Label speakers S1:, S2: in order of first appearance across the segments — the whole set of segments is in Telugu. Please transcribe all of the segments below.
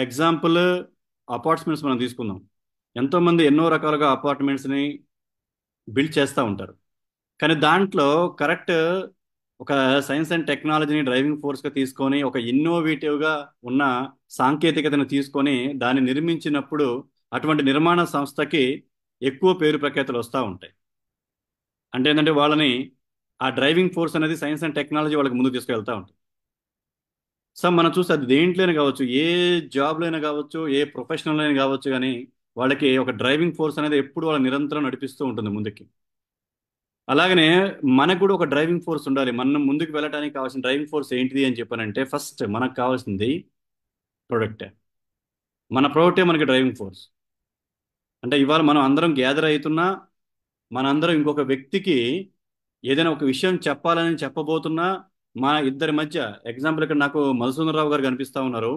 S1: ఎగ్జాంపుల్ అపార్ట్మెంట్స్ మనం తీసుకుందాం. ఎంతోమంది ఎన్నో రకాలుగా అపార్ట్మెంట్స్ని బిల్డ్ చేస్తూ ఉంటారు. కానీ దాంట్లో కరెక్ట్ ఒక సైన్స్ అండ్ టెక్నాలజీని డ్రైవింగ్ ఫోర్స్గా తీసుకొని ఒక ఇన్నోవేటివ్గా ఉన్న సాంకేతికతను తీసుకొని దాన్ని నిర్మించినప్పుడు అటువంటి నిర్మాణ సంస్థకి ఎక్కువ పేరు ప్రఖ్యాతులు వస్తూ ఉంటాయి. అంటే ఏంటంటే వాళ్ళని ఆ డ్రైవింగ్ ఫోర్స్ అనేది సైన్స్ అండ్ టెక్నాలజీ వాళ్ళకి ముందుకు తీసుకెళ్తూ ఉంటుంది. సో మనం చూస్తే అది దేంట్లోనే కావచ్చు, ఏ జాబ్లో అయినా కావచ్చు, ఏ ప్రొఫెషనల్ అయినా కావచ్చు, కానీ వాళ్ళకి ఒక డ్రైవింగ్ ఫోర్స్ అనేది ఎప్పుడు వాళ్ళ నిరంతరం నడిపిస్తూ ఉంటుంది ముందుకి. అలాగనే మనకు కూడా ఒక డ్రైవింగ్ ఫోర్స్ ఉండాలి. మనం ముందుకు వెళ్ళడానికి కావాల్సిన డ్రైవింగ్ ఫోర్స్ ఏంటిది అని చెప్పానంటే ఫస్ట్ మనకు కావాల్సింది ప్రొడక్టే. మన ప్రొడక్టే మనకి డ్రైవింగ్ ఫోర్స్. అంటే ఇవాళ మనం అందరం గ్యాదర్ అవుతున్నా, మనందరం ఇంకొక వ్యక్తికి ఏదైనా ఒక విషయం చెప్పాలని చెప్పబోతున్నా, మా ఇద్దరి మధ్య ఎగ్జాంపుల్ ఇక్కడ నాకు మధుసూదన్ రావు గారు కనిపిస్తా ఉన్నారు.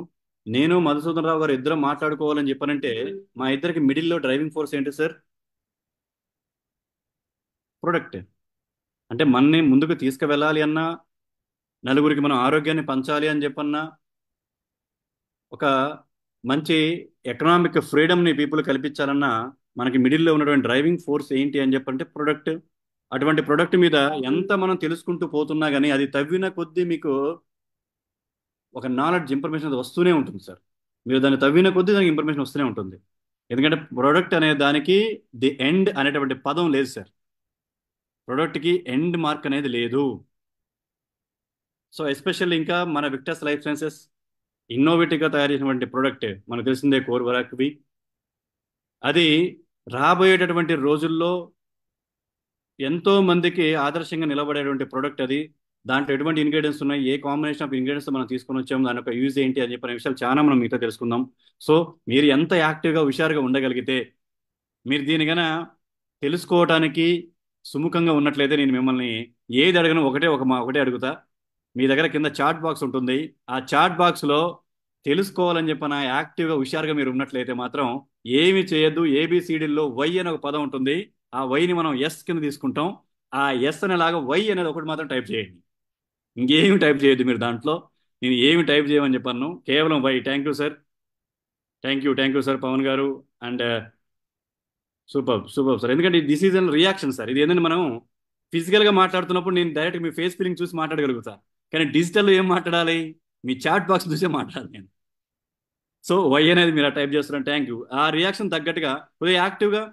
S1: నేను మధుసూదన్ రావు గారు ఇద్దరం మాట్లాడుకోవాలని చెప్పానంటే మా ఇద్దరికి మిడిల్లో డ్రైవింగ్ ఫోర్స్ ఏంటి సార్? ప్రొడక్ట్. అంటే మనని ముందుకు తీసుకువెళ్ళాలి అన్నా, నలుగురికి మనం ఆరోగ్యాన్ని పంచాలి అని చెప్పన్నా, ఒక మంచి ఎకనామిక్ ఫ్రీడమ్ని పీపుల్ కల్పించాలన్నా మనకి మిడిల్లో ఉన్నటువంటి డ్రైవింగ్ ఫోర్స్ ఏంటి అని చెప్పంటే ప్రొడక్ట్. అటువంటి ప్రొడక్ట్ మీద ఎంత మనం తెలుసుకుంటూ పోతున్నా కానీ అది తవ్విన కొద్దీ మీకు ఒక నాలెడ్జ్ ఇన్ఫర్మేషన్ అది వస్తూనే ఉంటుంది సార్. మీరు దాన్ని తవ్విన కొద్దీ దానికి ఇన్ఫర్మేషన్ వస్తూనే ఉంటుంది. ఎందుకంటే ప్రొడక్ట్ అనే దానికి ది ఎండ్ అనేటువంటి పదం లేదు సార్. ప్రొడక్ట్కి ఎండ్ మార్క్ అనేది లేదు. సో ఎస్పెషల్లీ ఇంకా మన విక్టర్స్ లైఫ్ సైన్సెస్ ఇన్నోవేటివ్గా తయారు చేసినటువంటి ప్రోడక్ట్ మనకు తెలిసిందే కోర్ వరాక్వి. అది రాబోయేటటువంటి రోజుల్లో ఎంతో మందికి ఆదర్శంగా నిలబడేటువంటి ప్రోడక్ట్ అది. దాంట్లో ఎటువంటి ఇంగ్రీడియంట్స్ ఉన్నాయి, ఏ కాంబినేషన్ ఆఫ్ ఇంగ్రీడియంట్స్ మనం తీసుకొని వచ్చాము, దాని యొక్క యూజ్ ఏంటి అని చెప్పిన విషయాలు చాలా మనం మీతో తెలుసుకుందాం. సో మీరు ఎంత యాక్టివ్గా హుషారుగా ఉండగలిగితే, మీరు దీనిగన తెలుసుకోవటానికి సుముఖంగా ఉన్నట్లయితే నేను మిమ్మల్ని ఏది అడగను ఒకటే అడుగుతా. మీ దగ్గర కింద చాట్ బాక్స్ ఉంటుంది. ఆ చాట్ బాక్స్లో తెలుసుకోవాలని చెప్పిన యాక్టివ్గా హుషారుగా మీరు ఉన్నట్లయితే మాత్రం ఏమి చేయొద్దు. ఏబిసిడిల్లో వై అనే ఒక పదం ఉంటుంది. ఆ వైని మనం ఎస్ కింద తీసుకుంటాం. ఆ ఎస్ అనేలాగా వై అనేది ఒకటి మాత్రం టైప్ చేయండి. ఇంకేమి టైప్ చేయొద్దు మీరు దాంట్లో. నేను ఏమి టైప్ చేయమని చెప్పాను, కేవలం Y. Thank you sir. Thank you sir Pavan గారు. And super super sir. ఎందుకంటే this is an reaction sir. ఇది ఏంటంటే మనం ఫిజికల్గా మాట్లాడుతున్నప్పుడు నేను డైరెక్ట్ మీ ఫేస్ ఫీలింగ్ చూసి మాట్లాడగలుగుతా. కానీ డిజిటల్లో ఏం మాట్లాడాలి? మీ చాట్ బాక్స్ చూసే మాట్లాడాలి నేను. సో వై అనేది మీరు టైప్ చేస్తున్నాను. Thank you. ఆ రియాక్షన్ తగ్గట్టుగా కొద్దిగా యాక్టివ్గా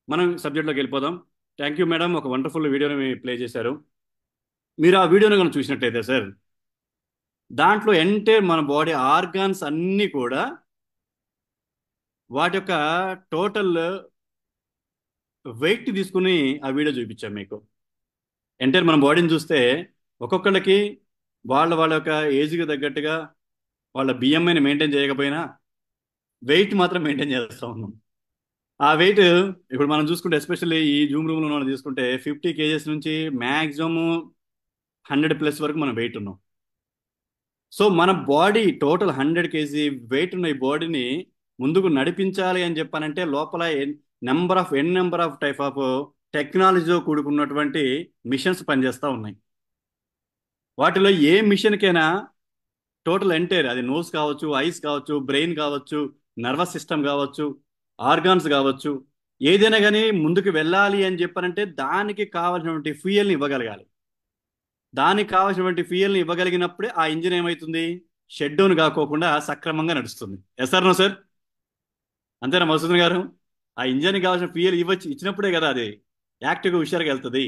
S1: మనం సబ్జెక్ట్లోకి వెళ్ళిపోదాం. థ్యాంక్ యూ మేడం, ఒక వండర్ఫుల్ వీడియోని ప్లే చేశారు. మీరు ఆ వీడియోని కనుక చూసినట్లయితే సార్, దాంట్లో మన బాడీ ఆర్గాన్స్ అన్నీ కూడా వాటి యొక్క టోటల్ వెయిట్ తీసుకుని ఆ వీడియో చూపించాం మీకు. మన బాడీని చూస్తే ఒక్కొక్కళ్ళకి వాళ్ళ వాళ్ళ యొక్క ఏజ్కి తగ్గట్టుగా వాళ్ళ బిఎంఐని మెయింటైన్ చేయకపోయినా వెయిట్ మాత్రం మెయింటైన్ చేస్తూ ఉన్నాం. ఆ వెయిట్ ఇప్పుడు మనం చూసుకుంటే ఎస్పెషల్లీ ఈ జూమ్ రూమ్లో మనం తీసుకుంటే 50 kgs నుంచి మ్యాక్సిమం 100+ వరకు మనం వెయిట్ ఉన్నాం. సో మన బాడీ టోటల్ 100 kg వెయిట్ ఉన్న ఈ బాడీని ముందుకు నడిపించాలి అని చెప్పానంటే లోపల నెంబర్ ఆఫ్ టైప్ ఆఫ్ టెక్నాలజీతో కూడుకున్నటువంటి మిషన్స్ పనిచేస్తూ ఉన్నాయి. వాటిలో ఏ మిషన్కైనా టోటల్ అది నోస్ కావచ్చు, ఐస్ కావచ్చు, బ్రెయిన్ కావచ్చు, నర్వస్ సిస్టమ్ కావచ్చు, ఆర్గాన్స్ కావచ్చు, ఏదైనా కానీ ముందుకు వెళ్ళాలి అని చెప్పారంటే దానికి కావాల్సినటువంటి ఫ్యూయల్ని ఇవ్వగలగాలి. దానికి కావాల్సినటువంటి ఫ్యూయల్ని ఇవ్వగలిగినప్పుడే ఆ ఇంజిన్ ఏమవుతుంది? షట్ డౌన్ కాకోకుండా సక్రమంగా నడుస్తుంది. Yes sir, no sir? అంతేనా మధుసూదన్ గారు? ఆ ఇంజిన్కి కావాల్సిన ఫ్యూయల్ ఇచ్చినప్పుడే కదా అది యాక్టివ్గా హుషారుగా వెళ్తుంది.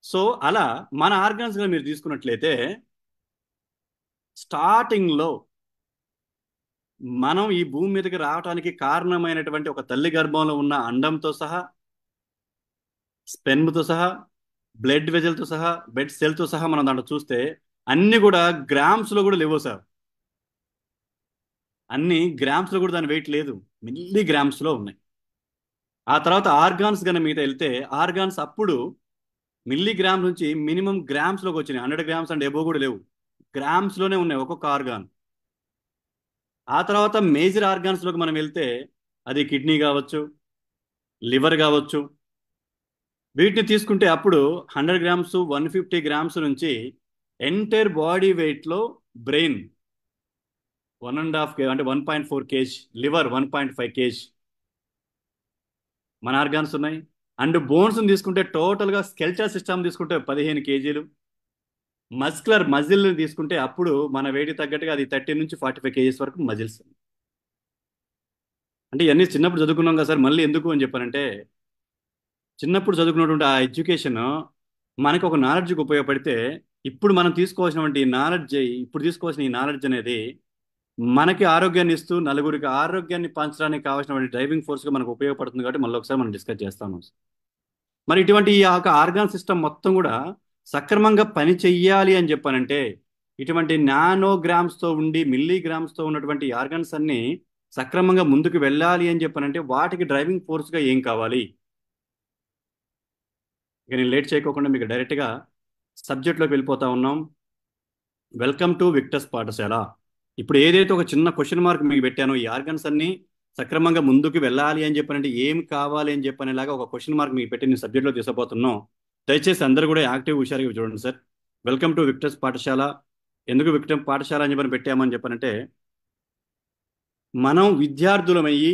S1: సో అలా మన ఆర్గాన్స్గా మీరు తీసుకున్నట్లయితే స్టార్టింగ్లో మనం ఈ భూమి మీదకి రావడానికి కారణమైనటువంటి ఒక తల్లి గర్భంలో ఉన్న అండంతో సహా, స్పెర్మ్తో సహా, బ్లడ్ వెజల్తో సహా, బెడ్ సెల్తో సహా మనం దాంట్లో చూస్తే అన్ని కూడా గ్రామ్స్లో కూడా లేవు సార్. అన్ని గ్రామ్స్లో కూడా దాని వెయిట్ లేదు, మిల్లీ గ్రామ్స్లో ఉన్నాయి. ఆ తర్వాత ఆర్గాన్స్ కనుక మీద వెళ్తే ఆర్గాన్స్ అప్పుడు మిల్లీగ్రామ్స్ నుంచి మినిమం గ్రామ్స్లోకి వచ్చినాయి. 100 grams అండ్ ఎబో కూడా లేవు, గ్రామ్స్లోనే ఉన్నాయి ఒక్కొక్క ఆర్గాన్. ఆ తర్వాత మేజర్ ఆర్గాన్స్లోకి మనం వెళ్తే అది కిడ్నీ కావచ్చు, లివర్ కావచ్చు. వీటిని తీసుకుంటే అప్పుడు 100 grams 150 grams నుంచి ఎంటైర్ బాడీ వెయిట్లో బ్రెయిన్ 1.5 అంటే 1.4 kg, లివర్ 1.5 kg మన ఆర్గాన్స్ ఉన్నాయి. అండ్ బోన్స్ తీసుకుంటే టోటల్గా స్కెల్టల్ సిస్టమ్ తీసుకుంటే 15 kg. మజిల్ తీసుకుంటే అప్పుడు మన వెయిట్ తగ్గట్టుగా అది 30 నుంచి 45 kgs వరకు మజిల్స్. అంటే ఇవన్నీ చిన్నప్పుడు చదువుకున్నాం కదా సార్, మళ్ళీ ఎందుకు అని చెప్పానంటే చిన్నప్పుడు చదువుకున్నటువంటి ఆ ఎడ్యుకేషన్ మనకి ఒక నాలెడ్జ్కి ఉపయోగపడితే ఇప్పుడు మనం తీసుకోవాల్సినటువంటి నాలెడ్జ్, ఇప్పుడు తీసుకోవాల్సిన ఈ నాలెడ్జ్ అనేది మనకి ఆరోగ్యాన్ని ఇస్తూ నలుగురికి ఆరోగ్యాన్ని పంచడానికి కావాల్సినటువంటి డ్రైవింగ్ ఫోర్స్గా మనకు ఉపయోగపడుతుంది. కాబట్టి మళ్ళీ ఒకసారి మనం డిస్కస్ చేస్తాము. మరి ఇటువంటి ఈ యొక్క ఆర్గాన్ సిస్టమ్ మొత్తం కూడా సక్రమంగా పని చెయ్యాలి అని చెప్పానంటే ఇటువంటి నానోగ్రామ్స్తో ఉండి మిల్లీగ్రామ్స్తో ఉన్నటువంటి ఆర్గాన్స్ అన్ని సక్రమంగా ముందుకు వెళ్ళాలి అని చెప్పానంటే వాటికి డ్రైవింగ్ ఫోర్స్గా ఏం కావాలి? ఇక నేను లేట్ చేయకోకుండా మీకు డైరెక్ట్గా సబ్జెక్ట్లోకి వెళ్ళిపోతా ఉన్నాం. వెల్కమ్ టు విక్టర్స్ పాఠశాల. ఇప్పుడు ఏదైతే ఒక చిన్న క్వశ్చన్ మార్క్ మీకు పెట్టానో ఈ ఆర్గన్స్ అన్ని సక్రమంగా ముందుకు వెళ్ళాలి అని చెప్పానంటే ఏం కావాలి అని చెప్పనేలాగా ఒక క్వశ్చన్ మార్క్ మీకు పెట్టి నేను సబ్జెక్ట్లో తీసుకుపోతున్నాం. దయచేసి అందరూ కూడా యాక్టివ్ హుషారుగా చూడండి సార్. వెల్కమ్ టు విక్టర్స్ పాఠశాల. ఎందుకు విక్టర్ పాఠశాల అని చెప్పని పెట్టామని చెప్పానంటే మనం విద్యార్థులమయ్యి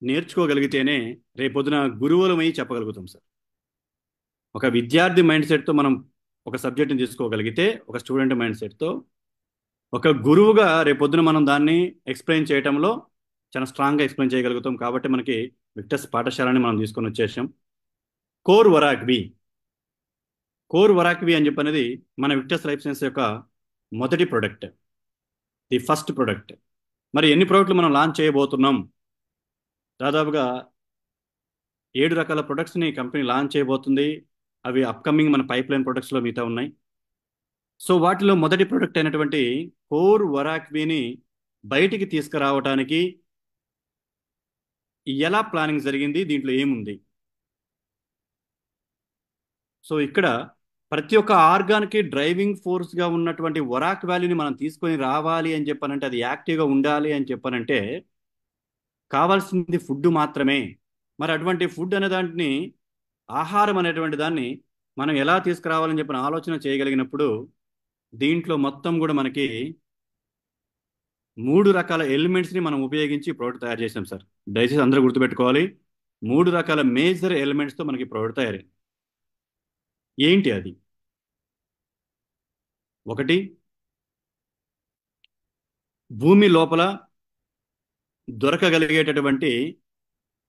S1: నేర్చుకోగలిగితేనే రేపొద్దున గురువులమయ్యి చెప్పగలుగుతాం సార్. ఒక విద్యార్థి మైండ్ సెట్తో మనం ఒక సబ్జెక్ట్ని తీసుకోగలిగితే, ఒక స్టూడెంట్ మైండ్ సెట్తో ఒక గురువుగా రేపొద్దున మనం దాన్ని ఎక్స్ప్లెయిన్ చేయడంలో చాలా స్ట్రాంగ్గా ఎక్స్ప్లెయిన్ చేయగలుగుతాం. కాబట్టి మనకి విక్టర్స్ పాఠశాలని మనం తీసుకొని వచ్చేసాం. కోర్ వరాక్బీ. కోర్ వరాక్బీ అని చెప్పనేది మన విక్టర్స్ లైఫ్ సైన్స్ యొక్క మొదటి ప్రొడక్ట్, ది ఫస్ట్ ప్రొడక్ట్. మరి ఎన్ని ప్రోడక్ట్లు మనం లాంచ్ చేయబోతున్నాం? దాదాపుగా 7 రకాల ప్రొడక్ట్స్ని కంపెనీ లాంచ్ చేయబోతుంది. అవి అప్కమింగ్ మన పైప్ లైన్ ప్రొడక్ట్స్లో మిగతా ఉన్నాయి. సో వాటిలో మొదటి ప్రొడక్ట్ అయినటువంటి కోర్ వరాక్బీని బయటికి తీసుకురావడానికి ఎలా ప్లానింగ్ జరిగింది, దీంట్లో ఏముంది? సో ఇక్కడ ప్రతి ఒక్క ఆర్గాన్కి డ్రైవింగ్ ఫోర్స్గా ఉన్నటువంటి వరాక్ వాల్యూని మనం తీసుకొని రావాలి అని చెప్పానంటే, అది యాక్టివ్గా ఉండాలి అని చెప్పానంటే కావాల్సింది ఫుడ్ మాత్రమే. మరి అటువంటి ఫుడ్ అనే దాంట్ని, ఆహారం అనేటువంటి దాన్ని మనం ఎలా తీసుకురావాలని చెప్పిన ఆలోచన చేయగలిగినప్పుడు దీంట్లో మొత్తం కూడా మనకి 3 రకాల ఎలిమెంట్స్ని మనం ఉపయోగించి ప్రోడక్ట్ తయారు చేసాం సార్. దయచేసి అందరూ గుర్తుపెట్టుకోవాలి, 3 రకాల మేజర్ ఎలిమెంట్స్తో మనకి ప్రోడక్ట్ తయారీ. ఏంటి అది? ఒకటి, భూమి లోపల దొరకగలిగేటటువంటి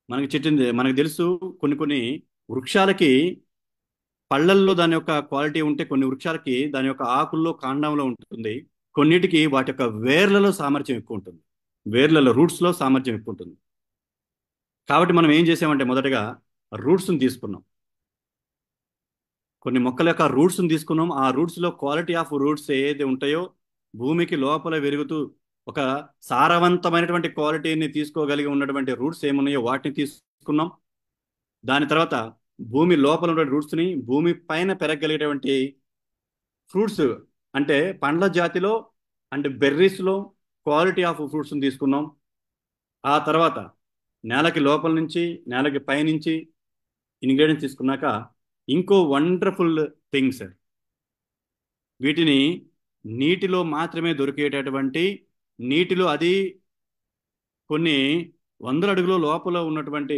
S1: మనకు తెలుసు కొన్ని వృక్షాలకి పళ్ళల్లో దాని యొక్క క్వాలిటీ ఉంటే, కొన్ని వృక్షాలకి దాని యొక్క ఆకుల్లో కాండంలో ఉంటుంది, కొన్నిటికి వాటి యొక్క వేర్లలో సామర్థ్యం ఎక్కువ ఉంటుంది, వేర్లలో రూట్స్లో సామర్థ్యం ఎక్కువ ఉంటుంది. కాబట్టి మనం ఏం చేసామంటే మొదటగా రూట్స్ని తీసుకున్నాం. కొన్ని మొక్కల యొక్క రూట్స్ని తీసుకున్నాం. ఆ రూట్స్లో క్వాలిటీ ఆఫ్ రూట్స్ ఏదైతే ఉంటాయో, భూమికి లోపల పెరుగుతూ ఒక సారవంతమైనటువంటి క్వాలిటీని తీసుకోగలిగి ఉన్నటువంటి రూట్స్ ఏమున్నాయో వాటిని తీసుకున్నాం. దాని తర్వాత భూమి లోపల ఉన్న రూట్స్ని, భూమి పైన పెరగలిగేటువంటి ఫ్రూట్స్ అంటే పండ్ల జాతిలో అండ్ బెర్రీస్లో క్వాలిటీ ఆఫ్ ఫ్రూట్స్ని తీసుకున్నాం. ఆ తర్వాత నేలకి లోపల నుంచి నేలకి పైనుంచి ఇంగ్రీడియంట్స్ తీసుకున్నాక ఇంకో వండర్ఫుల్ థింగ్స్, వీటిని నీటిలో మాత్రమే దొరికేటటువంటి, నీటిలో అది కొన్ని వందల అడుగుల లోపల ఉన్నటువంటి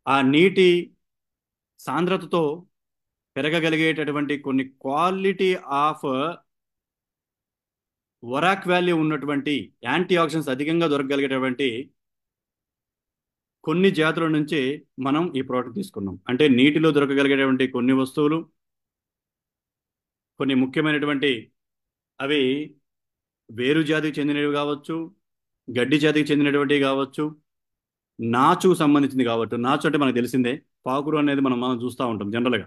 S1: ఆ నీటి సాంద్రతతో పెరగగలిగేటటువంటి కొన్ని క్వాలిటీ ఆఫ్ వరాక్ వాల్యూ ఉన్నటువంటి, యాంటీ ఆక్సిడెంట్స్ అధికంగా దొరకగలిగేటటువంటి కొన్ని జాతుల నుంచి మనం ఈ ప్రోడక్ట్ తీసుకున్నాం. అంటే నీటిలో దొరకగలిగేటువంటి కొన్ని వస్తువులు, కొన్ని ముఖ్యమైనటువంటి అవి వేరు జాతికి చెందినవి కావచ్చు, గడ్డి జాతికి చెందినటువంటివి కావచ్చు, నాచుకు సంబంధించింది కావచ్చు. నాచు అంటే మనకు తెలిసిందే, పాకురు అనేది మనం చూస్తూ ఉంటాం జనరల్గా.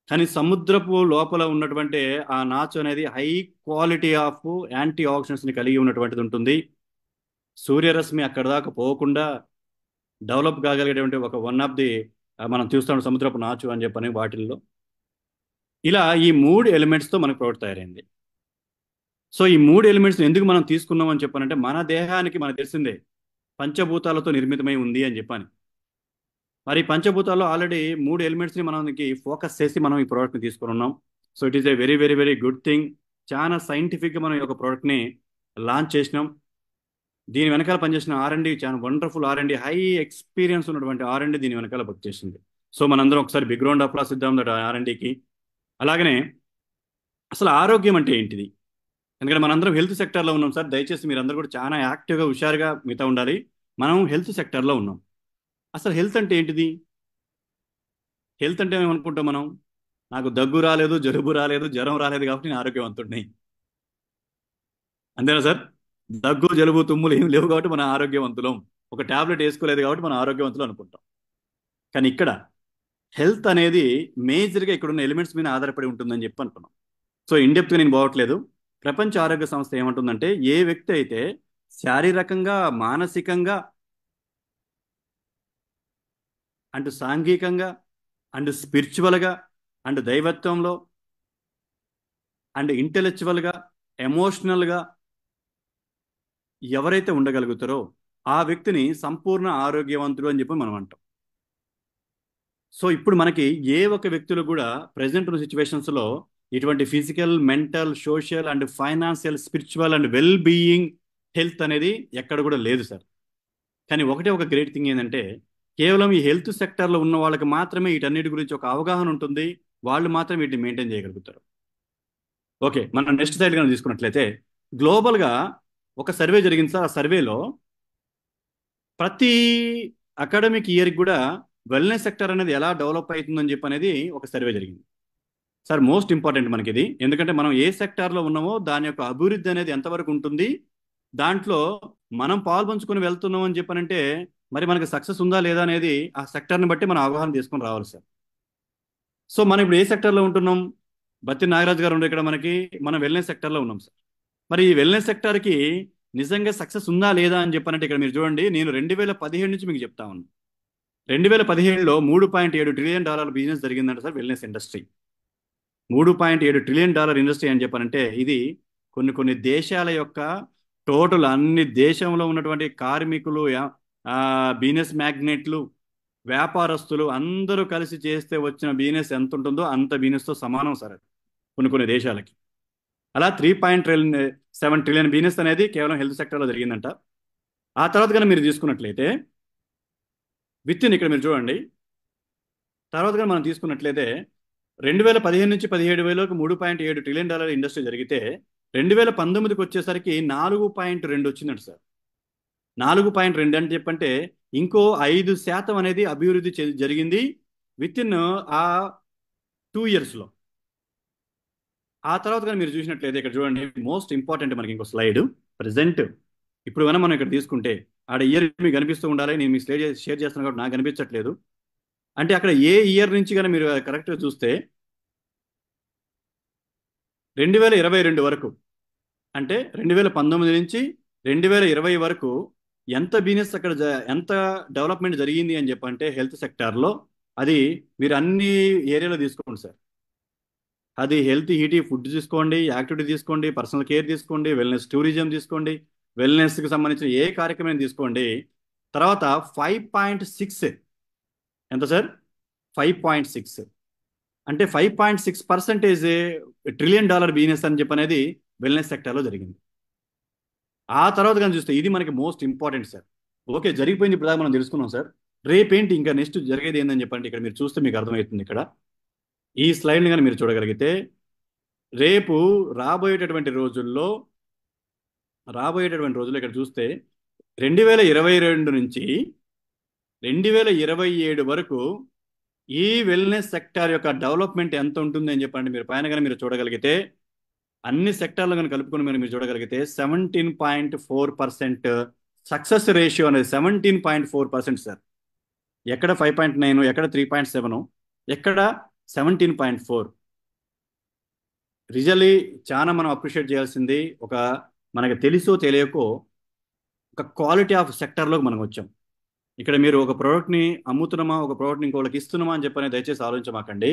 S1: కానీ సముద్రపు లోపల ఉన్నటువంటి ఆ నాచు అనేది హై క్వాలిటీ ఆఫ్ యాంటీ ఆక్సిడెంట్స్ని కలిగి ఉన్నటువంటిది ఉంటుంది. సూర్యరశ్మి అక్కడ దాకా పోకుండా డెవలప్ కాగలిగేటువంటి ఒక వన్ ఆఫ్ ది మనం చూస్తాం సముద్రపు నాచు అని చెప్పని వాటిల్లో. ఇలా ఈ 3 ఎలిమెంట్స్తో మనకు ప్రోడక్ట్ తయారైంది. సో ఈ 3 ఎలిమెంట్స్ ఎందుకు మనం తీసుకున్నాం అని చెప్పానంటే, మన దేహానికి మనకు తెలిసిందే పంచభూతాలతో నిర్మితమై ఉంది అని చెప్పాను. మరి పంచభూతాల్లో ఆల్రెడీ 3 ఎలిమెంట్స్ని మనకి ఫోకస్ చేసి మనం ఈ ప్రోడక్ట్ని తీసుకుని ఉన్నాం. So it is a very very very good thing. చాలా సైంటిఫిక్గా మనం ఈ యొక్క ప్రోడక్ట్ని లాంచ్ చేసినాం. దీని వెనకాల పనిచేసిన ఆర్ఎండి చాలా వండర్ఫుల్ ఆర్ఎండి, హై ఎక్స్పీరియన్స్ ఉన్నటువంటి ఆర్ఎండి దీని వెనకాల వర్క్ చేసింది. సో మనందరం ఒకసారి బిగ్ రౌండ్ అప్లాస్ ఇద్దాం దట్ ఆర్ఎండికి. అలాగనే అసలు ఆరోగ్యం అంటే ఏంటిది? ఎందుకంటే మనందరం హెల్త్ సెక్టర్లో ఉన్నాం సార్. దయచేసి మీరందరూ కూడా చాలా యాక్టివ్గా హుషారుగా మిగతా ఉండాలి. మనం హెల్త్ సెక్టర్లో ఉన్నాం. అసలు హెల్త్ అంటే ఏంటిది? హెల్త్ అంటే ఏమనుకుంటాం మనం? నాకు దగ్గు రాలేదు, జలుబు రాలేదు, జ్వరం రాలేదు కాబట్టి నేను ఆరోగ్యవంతుడిని. అంతేనా సార్? దగ్గు జలుబు తుమ్ములు ఏం లేవు కాబట్టి మనం ఆరోగ్యవంతులం. ఒక టాబ్లెట్ వేసుకోలేదు కాబట్టి మనం ఆరోగ్యవంతులు అనుకుంటాం. కానీ ఇక్కడ హెల్త్ అనేది మేజర్గా ఇక్కడ ఉన్న ఎలిమెంట్స్ మీద ఆధారపడి ఉంటుందని చెప్పి అనుకున్నాం. సో ఇన్డెప్త్గా నేను పోవట్లేదు. ప్రపంచ ఆరోగ్య సంస్థ ఏమంటుందంటే ఏ వ్యక్తి అయితే శారీరకంగా, మానసికంగా అండ్ సాంఘికంగా అండ్ స్పిరిచువల్గా అండ్ దైవత్వంలో అండ్ ఇంటెలెక్చువల్గా, ఎమోషనల్గా ఎవరైతే ఉండగలుగుతారో ఆ వ్యక్తిని సంపూర్ణ ఆరోగ్యవంతుడు అని చెప్పి మనం అంటాం. సో ఇప్పుడు మనకి ఏ ఒక వ్యక్తులు కూడా ప్రజెంట్ ఉన్న సిచ్యువేషన్స్లో ఇటువంటి physical, mental, social and financial, spiritual and well being health అనేది ఎక్కడ కూడా లేదు సార్. కానీ ఒకటే ఒక గ్రేట్ థింగ్ ఏంటంటే కేవలం ఈ హెల్త్ సెక్టర్లో ఉన్న వాళ్ళకి మాత్రమే వీటన్నిటి గురించి ఒక అవగాహన ఉంటుంది. వాళ్ళు మాత్రం వీటిని మెయింటైన్ చేయగలుగుతారు. ఓకే, మనం నెక్స్ట్ సైడ్ కనుక తీసుకున్నట్లయితే గ్లోబల్గా ఒక సర్వే జరిగింది సార్. ఆ సర్వేలో ప్రతి అకాడమిక్ ఇయర్కి కూడా వెల్నెస్ సెక్టర్ అనేది ఎలా డెవలప్ అవుతుందని చెప్పి అనేది ఒక సర్వే జరిగింది సార్. మోస్ట్ ఇంపార్టెంట్ మనకి ఇది. ఎందుకంటే మనం ఏ సెక్టార్లో ఉన్నామో దాని యొక్క అభివృద్ధి అనేది ఎంతవరకు ఉంటుంది, దాంట్లో మనం పాల్పంచుకొని వెళ్తున్నాం అని చెప్పనంటే మరి మనకి సక్సెస్ ఉందా లేదా అనేది ఆ సెక్టార్ని బట్టి మనం అవగాహన తీసుకొని రావాలి సార్. సో మనం ఇప్పుడు ఏ సెక్టార్లో ఉంటున్నాం? బత్తి నాగరాజు గారు ఉండే ఇక్కడ మనకి, మనం వెల్నెస్ సెక్టార్లో ఉన్నాం సార్. మరి ఈ వెల్నెస్ సెక్టార్కి నిజంగా సక్సెస్ ఉందా లేదా అని చెప్పనంటే ఇక్కడ మీరు చూడండి, నేను 2017 నుంచి మీకు చెప్తా ఉన్నాను. 2017లో $3.7 ట్రిలియన్ బిజినెస్ జరిగిందంట sir wellness industry. $3.7 trillion industry అని చెప్పారంటే ఇది కొన్ని కొన్ని దేశాల యొక్క టోటల్ అన్ని దేశంలో ఉన్నటువంటి కార్మికులు, బిజినెస్ మ్యాగ్నెట్లు, వ్యాపారస్తులు అందరూ కలిసి చేస్తే వచ్చిన బిజినెస్ ఎంత ఉంటుందో అంత బిజినెస్తో సమానం సార్ అది కొన్ని కొన్ని దేశాలకి. అలా 3.7 ట్రిలియన్ బిజినెస్ అనేది కేవలం హెల్త్ సెక్టర్లో జరిగిందంట. ఆ తర్వాత కనుక మీరు తీసుకున్నట్లయితే విత్ ఇన్ ఇక్కడ మీరు చూడండి, తర్వాత కనుక మనం తీసుకున్నట్లయితే 2015 నుంచి 17 వేలకు $3.7 ట్రిలియన్ ఇండస్ట్రీ జరిగితే 2019కి వచ్చేసరికి 4.2 వచ్చిందంట సార్. 4.2 అని చెప్పంటే ఇంకో 5% అనేది అభివృద్ధి జరిగింది విత్ ఇన్ ఆ 2 ఇయర్స్లో. ఆ తర్వాత కానీ మీరు చూసినట్లయితే ఇక్కడ చూడండి, మోస్ట్ ఇంపార్టెంట్ మనకి ఇంకో స్లైడ్ ప్రజెంట్. ఇప్పుడు కనుక మనం ఇక్కడ తీసుకుంటే ఆడ ఇయర్ మీకు కనిపిస్తూ ఉండాలి. నేను మీ స్లైడ్ షేర్ చేస్తున్నాను కాబట్టి నాకు కనిపించట్లేదు. అంటే అక్కడ ఏ ఇయర్ నుంచి కానీ మీరు కరెక్ట్గా చూస్తే 2022 వరకు, అంటే 2019 నుంచి 2020 వరకు ఎంత బిజినెస్ అక్కడ ఎంత డెవలప్మెంట్ జరిగింది అని చెప్పంటే హెల్త్ సెక్టార్లో అది మీరు అన్ని ఏరియాలో తీసుకోండి సార్. అది హెల్త్ హీటీ ఫుడ్ తీసుకోండి, యాక్టివిటీ తీసుకోండి, పర్సనల్ కేర్ తీసుకోండి, వెల్నెస్ టూరిజం తీసుకోండి, వెల్నెస్కి సంబంధించిన ఏ కార్యక్రమం తీసుకోండి. తర్వాత 5.6 ఎంత సార్? 5.6 అంటే 5.6% $1 ట్రిలియన్ బిజినెస్ అని చెప్పి అనేది వెల్నెస్ సెక్టర్లో జరిగింది. ఆ తర్వాత కానీ చూస్తే ఇది మనకి మోస్ట్ ఇంపార్టెంట్ సార్. ఓకే, జరిగిపోయింది, ఇప్పుడు దాకా మనం తెలుసుకున్నాం సార్. రేపేంటి ఇంకా నెక్స్ట్ జరిగేది ఏందని చెప్పండి. ఇక్కడ మీరు చూస్తే మీకు అర్థమవుతుంది. ఇక్కడ ఈ స్లైడ్ని కానీ మీరు చూడగలిగితే రేపు రాబోయేటటువంటి రోజుల్లో ఇక్కడ చూస్తే 2022 నుంచి 2027 వరకు ఈ వెల్నెస్ సెక్టార్ యొక్క డెవలప్మెంట్ ఎంత ఉంటుంది అని చెప్పండి. మీరు పైన కానీ మీరు చూడగలిగితే అన్ని సెక్టార్లు కానీ కలుపుకొని మీరు చూడగలిగితే 17.4% సక్సెస్ రేషియో అనేది 17.4% సార్. ఎక్కడ 5.9, ఎక్కడ 3.7, ఎక్కడ 17.4. రిజల్లీ చాలా మనం అప్రిషియేట్ చేయాల్సింది. మనకి తెలుసో తెలియకో ఒక క్వాలిటీ ఆఫ్ సెక్టర్లోకి మనం వచ్చాం. ఇక్కడ మీరు ఒక ప్రోడక్ట్ని అమ్ముతున్నామా, ఒక ప్రోడక్ట్ని ఇంకోళ్ళకి ఇస్తున్నామా అని చెప్పని దయచేసి ఆలోచించమాకండి.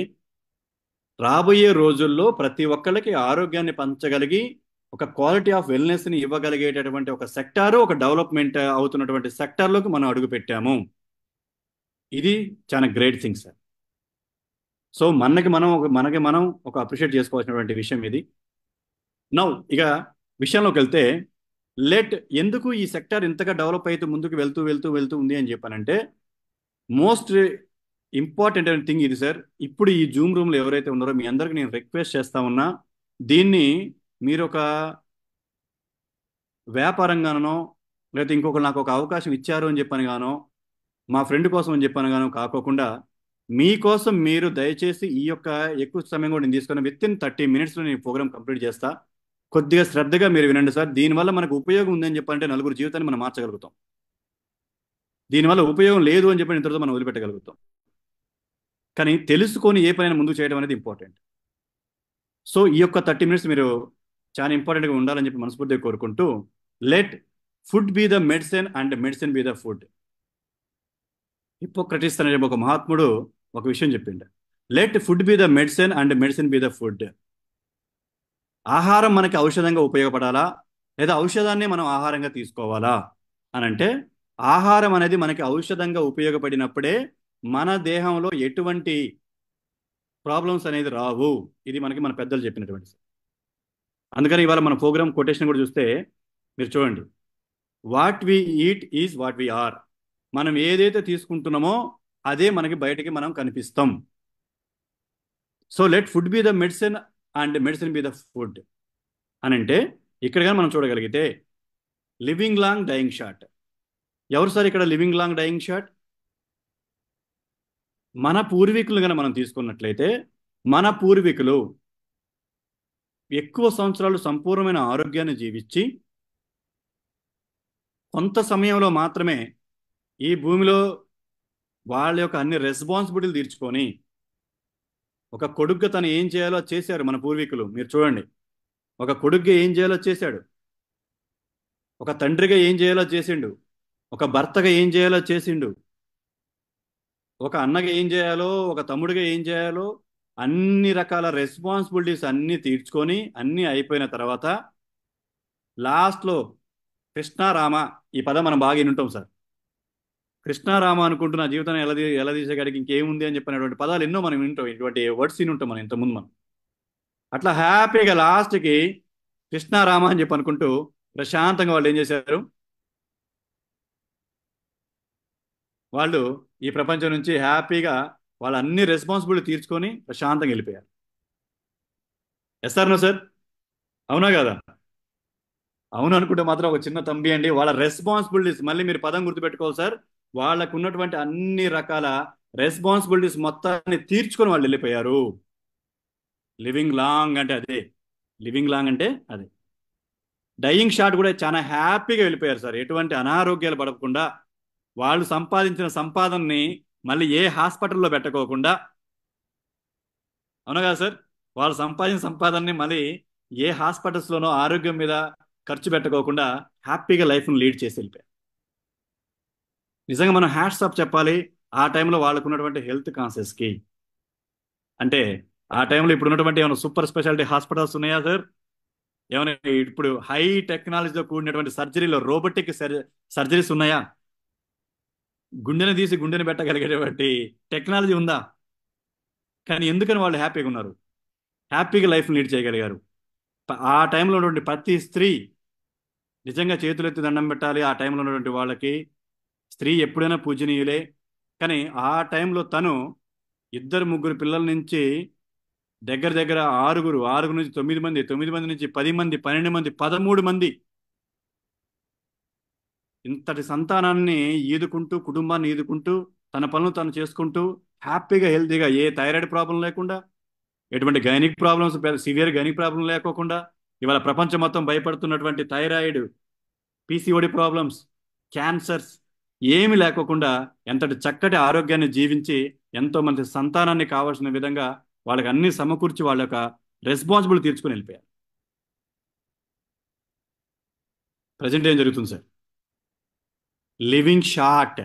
S1: రాబోయే రోజుల్లో ప్రతి ఒక్కళ్ళకి ఆరోగ్యాన్ని పంచగలిగి ఒక క్వాలిటీ ఆఫ్ వెల్నెస్ని ఇవ్వగలిగేటటువంటి ఒక సెక్టారు, ఒక డెవలప్మెంట్ అవుతున్నటువంటి సెక్టార్లోకి మనం అడుగు పెట్టాము. ఇది చాలా గ్రేట్ థింగ్ సార్. సో మనకి మనం ఒక అప్రిషియేట్ చేసుకోవాల్సినటువంటి విషయం ఇది. నౌ ఇక విషయంలోకి వెళ్తే లెట్ ఎందుకు ఈ సెక్టర్ ఇంతగా డెవలప్ అయితే ముందుకు వెళ్తూ వెళ్తూ వెళ్తూ ఉంది అని చెప్పానంటే మోస్ట్ ఇంపార్టెంట్ అయిన థింగ్ ఇది సార్. ఇప్పుడు ఈ జూమ్ రూమ్లో ఎవరైతే ఉన్నారో మీ అందరికి నేను రిక్వెస్ట్ చేస్తా ఉన్నా, దీన్ని మీరు ఒక వ్యాపారంగానో లేకపోతే ఇంకొకరు నాకు ఒక అవకాశం ఇచ్చారు అని చెప్పని గానో మా ఫ్రెండ్ కోసం అని చెప్పాను గాను కాకోకుండా మీకోసం మీరు దయచేసి ఈ యొక్క ఎక్కువ సమయం కూడా నేను తీసుకుని విత్ ఇన్ 30 minutes నేను ప్రోగ్రామ్ కంప్లీట్ చేస్తా. కొద్దిగా శ్రద్ధగా మీరు వినండి సార్. దీనివల్ల మనకు ఉపయోగం ఉందని చెప్పాలంటే నలుగురు జీవితాన్ని మనం మార్చగలుగుతాం. దీనివల్ల ఉపయోగం లేదు అని చెప్పి ఇంతటితో మనం వదిలిపెట్టగలుగుతాం. కానీ తెలుసుకొని ఏ పనైనా ముందుకు చేయడం అనేది ఇంపార్టెంట్. సో ఈ యొక్క 30 minutes మీరు చాలా ఇంపార్టెంట్గా ఉండాలని చెప్పి మనస్ఫూర్తిగా కోరుకుంటూ, let food be the medicine and medicine be the food. Hippocrates అనే ఒక మహాత్ముడు ఒక విషయం చెప్పిండు. Let food be the medicine and medicine be the food. ఆహారం మనకి ఔషధంగా ఉపయోగపడాలా లేదా ఔషధాన్ని మనం ఆహారంగా తీసుకోవాలా అని అంటే, ఆహారం అనేది మనకి ఔషధంగా ఉపయోగపడినప్పుడే మన దేహంలో ఎటువంటి ప్రాబ్లమ్స్ అనేది రావు. ఇది మనకి మన పెద్దలు చెప్పినటువంటి. అందుకని ఇవాళ మన ప్రోగ్రామ్ కొటేషన్ కూడా చూస్తే మీరు చూడండి, what we eat is what we are. మనం ఏదైతే తీసుకుంటున్నామో అదే మనకి బయటికి మనం కనిపిస్తాం. So let food be the medicine and medicine be the food అని అంటే, ఇక్కడ కానీ మనం చూడగలిగితే లివింగ్ లాంగ్ డయింగ్ షార్ట్. ఎవరు సార్ ఇక్కడ లివింగ్ లాంగ్ డయింగ్ షార్ట్? మన పూర్వీకులు కనుక మనం తీసుకున్నట్లయితే మన పూర్వీకులు ఎక్కువ సంవత్సరాలు సంపూర్ణమైన ఆరోగ్యాన్ని జీవించి కొంత సమయంలో మాత్రమే ఈ భూమిలో వాళ్ళ యొక్క అన్ని రెస్పాన్సిబిలిటీలు తీర్చుకొని ఒక కొడుగ్గా తను ఏం చేయాలో అది చేశారు మన పూర్వీకులు. మీరు చూడండి, ఒక కొడుగ్గా ఏం చేయాలో చేశాడు, ఒక తండ్రిగా ఏం చేయాలో చేసిండు, ఒక భర్తగా ఏం చేయాలో చేసిండు, ఒక అన్నగా ఏం చేయాలో ఒక తమ్ముడిగా ఏం చేయాలో అన్ని రకాల రెస్పాన్సిబిలిటీస్ అన్నీ తీర్చుకొని అన్నీ అయిపోయిన తర్వాత లాస్ట్లో కృష్ణారామ, ఈ పదం మనం బాగా వింటాం సార్. కృష్ణారామ అనుకుంటూ నా జీవితాన్ని ఎలా తీసేకాడికి ఇంకేముంది అని చెప్పినటువంటి పదాలు ఎన్నో మనం వింటాం, ఇటువంటి వర్డ్స్ విని ఉంటాం మనం ఇంతకుముందు. మనం అట్లా హ్యాపీగా లాస్ట్కి కృష్ణారామ అని చెప్పి అనుకుంటూ ప్రశాంతంగా వాళ్ళు ఏం చేశారు, వాళ్ళు ఈ ప్రపంచం నుంచి హ్యాపీగా వాళ్ళ అన్ని రెస్పాన్సిబిలిటీ తీర్చుకొని ప్రశాంతంగా వెళ్ళిపోయారు. Yes sir no sir? అవునా కదా? అవును అనుకుంటే మాత్రం ఒక చిన్న తంబి అండి. వాళ్ళ రెస్పాన్సిబిలిటీస్, మళ్ళీ మీరు పదం గుర్తుపెట్టుకోవాలి సార్, వాళ్ళకు ఉన్నటువంటి అన్ని రకాల రెస్పాన్సిబిలిటీస్ మొత్తాన్ని తీర్చుకొని వాళ్ళు వెళ్ళిపోయారు. లివింగ్ లాంగ్ అంటే అదే. లివింగ్ లాంగ్ అంటే అదే. డయింగ్ షాట్ కూడా చాలా హ్యాపీగా వెళ్ళిపోయారు సార్. ఎటువంటి అనారోగ్యాలు పడకుండా వాళ్ళు సంపాదించిన సంపాదనని మళ్ళీ ఏ హాస్పిటల్లో పెట్టకోకుండా, అవునా కదా సార్? వాళ్ళు సంపాదించిన సంపాదనని మళ్ళీ ఏ హాస్పిటల్స్లోనో ఆరోగ్యం మీద ఖర్చు పెట్టకోకుండా హ్యాపీగా లైఫ్ను లీడ్ చేసి వెళ్ళిపోయారు. నిజంగా మనం హ్యాట్స్ ఆఫ్ చెప్పాలి ఆ టైంలో వాళ్ళకు ఉన్నటువంటి హెల్త్ కాన్షియస్కి. అంటే ఆ టైంలో ఇప్పుడు ఉన్నటువంటి ఏమైనా సూపర్ స్పెషాలిటీ హాస్పిటల్స్ ఉన్నాయా సార్? ఏమైనా ఇప్పుడు హై టెక్నాలజీతో కూడినటువంటి సర్జరీలో రోబోటిక్ సర్జరీస్ ఉన్నాయా? గుండెని తీసి గుండెని పెట్టగలిగేటువంటి టెక్నాలజీ ఉందా? కానీ ఎందుకని వాళ్ళు హ్యాపీగా ఉన్నారు, హ్యాపీగా లైఫ్ లీడ్ చేయగలిగారు? ఆ టైంలో ఉన్నటువంటి ప్రతి స్త్రీ నిజంగా చేతులెత్తి దండం పెట్టాలి. ఆ టైంలో ఉన్నటువంటి వాళ్ళకి స్త్రీ ఎప్పుడైనా పూజనీయులే. కానీ ఆ టైంలో తను 2-3 పిల్లల నుంచి దగ్గర దగ్గర ఆరుగురు నుంచి 9 మంది, 9 మంది నుంచి 10 మంది, 12 మంది, 13 మంది ఇంతటి సంతానాన్ని ఈదుకుంటూ, కుటుంబాన్ని ఈదుకుంటూ, తన పనులు తను చేసుకుంటూ హ్యాపీగా హెల్తీగా ఏ థైరాయిడ్ ప్రాబ్లం లేకుండా, ఎటువంటి gynaec problems, severe gynaec problem లేకోకుండా, ఇవాళ ప్రపంచం మొత్తం భయపడుతున్నటువంటి థైరాయిడ్, పీసీఓడి ప్రాబ్లమ్స్, క్యాన్సర్స్ ఏమి లేకోకుండా ఎంతటి చక్కటి ఆరోగ్యాన్ని జీవించి ఎంతో మంది సంతానాన్ని కావాల్సిన విధంగా వాళ్ళకి అన్ని సమకూర్చి వాళ్ళ యొక్క రెస్పాన్సిబిలిటీ తీర్చుకొని వెళ్ళిపోయారు. ప్రజెంట్ ఏం జరుగుతుంది sir? Living short,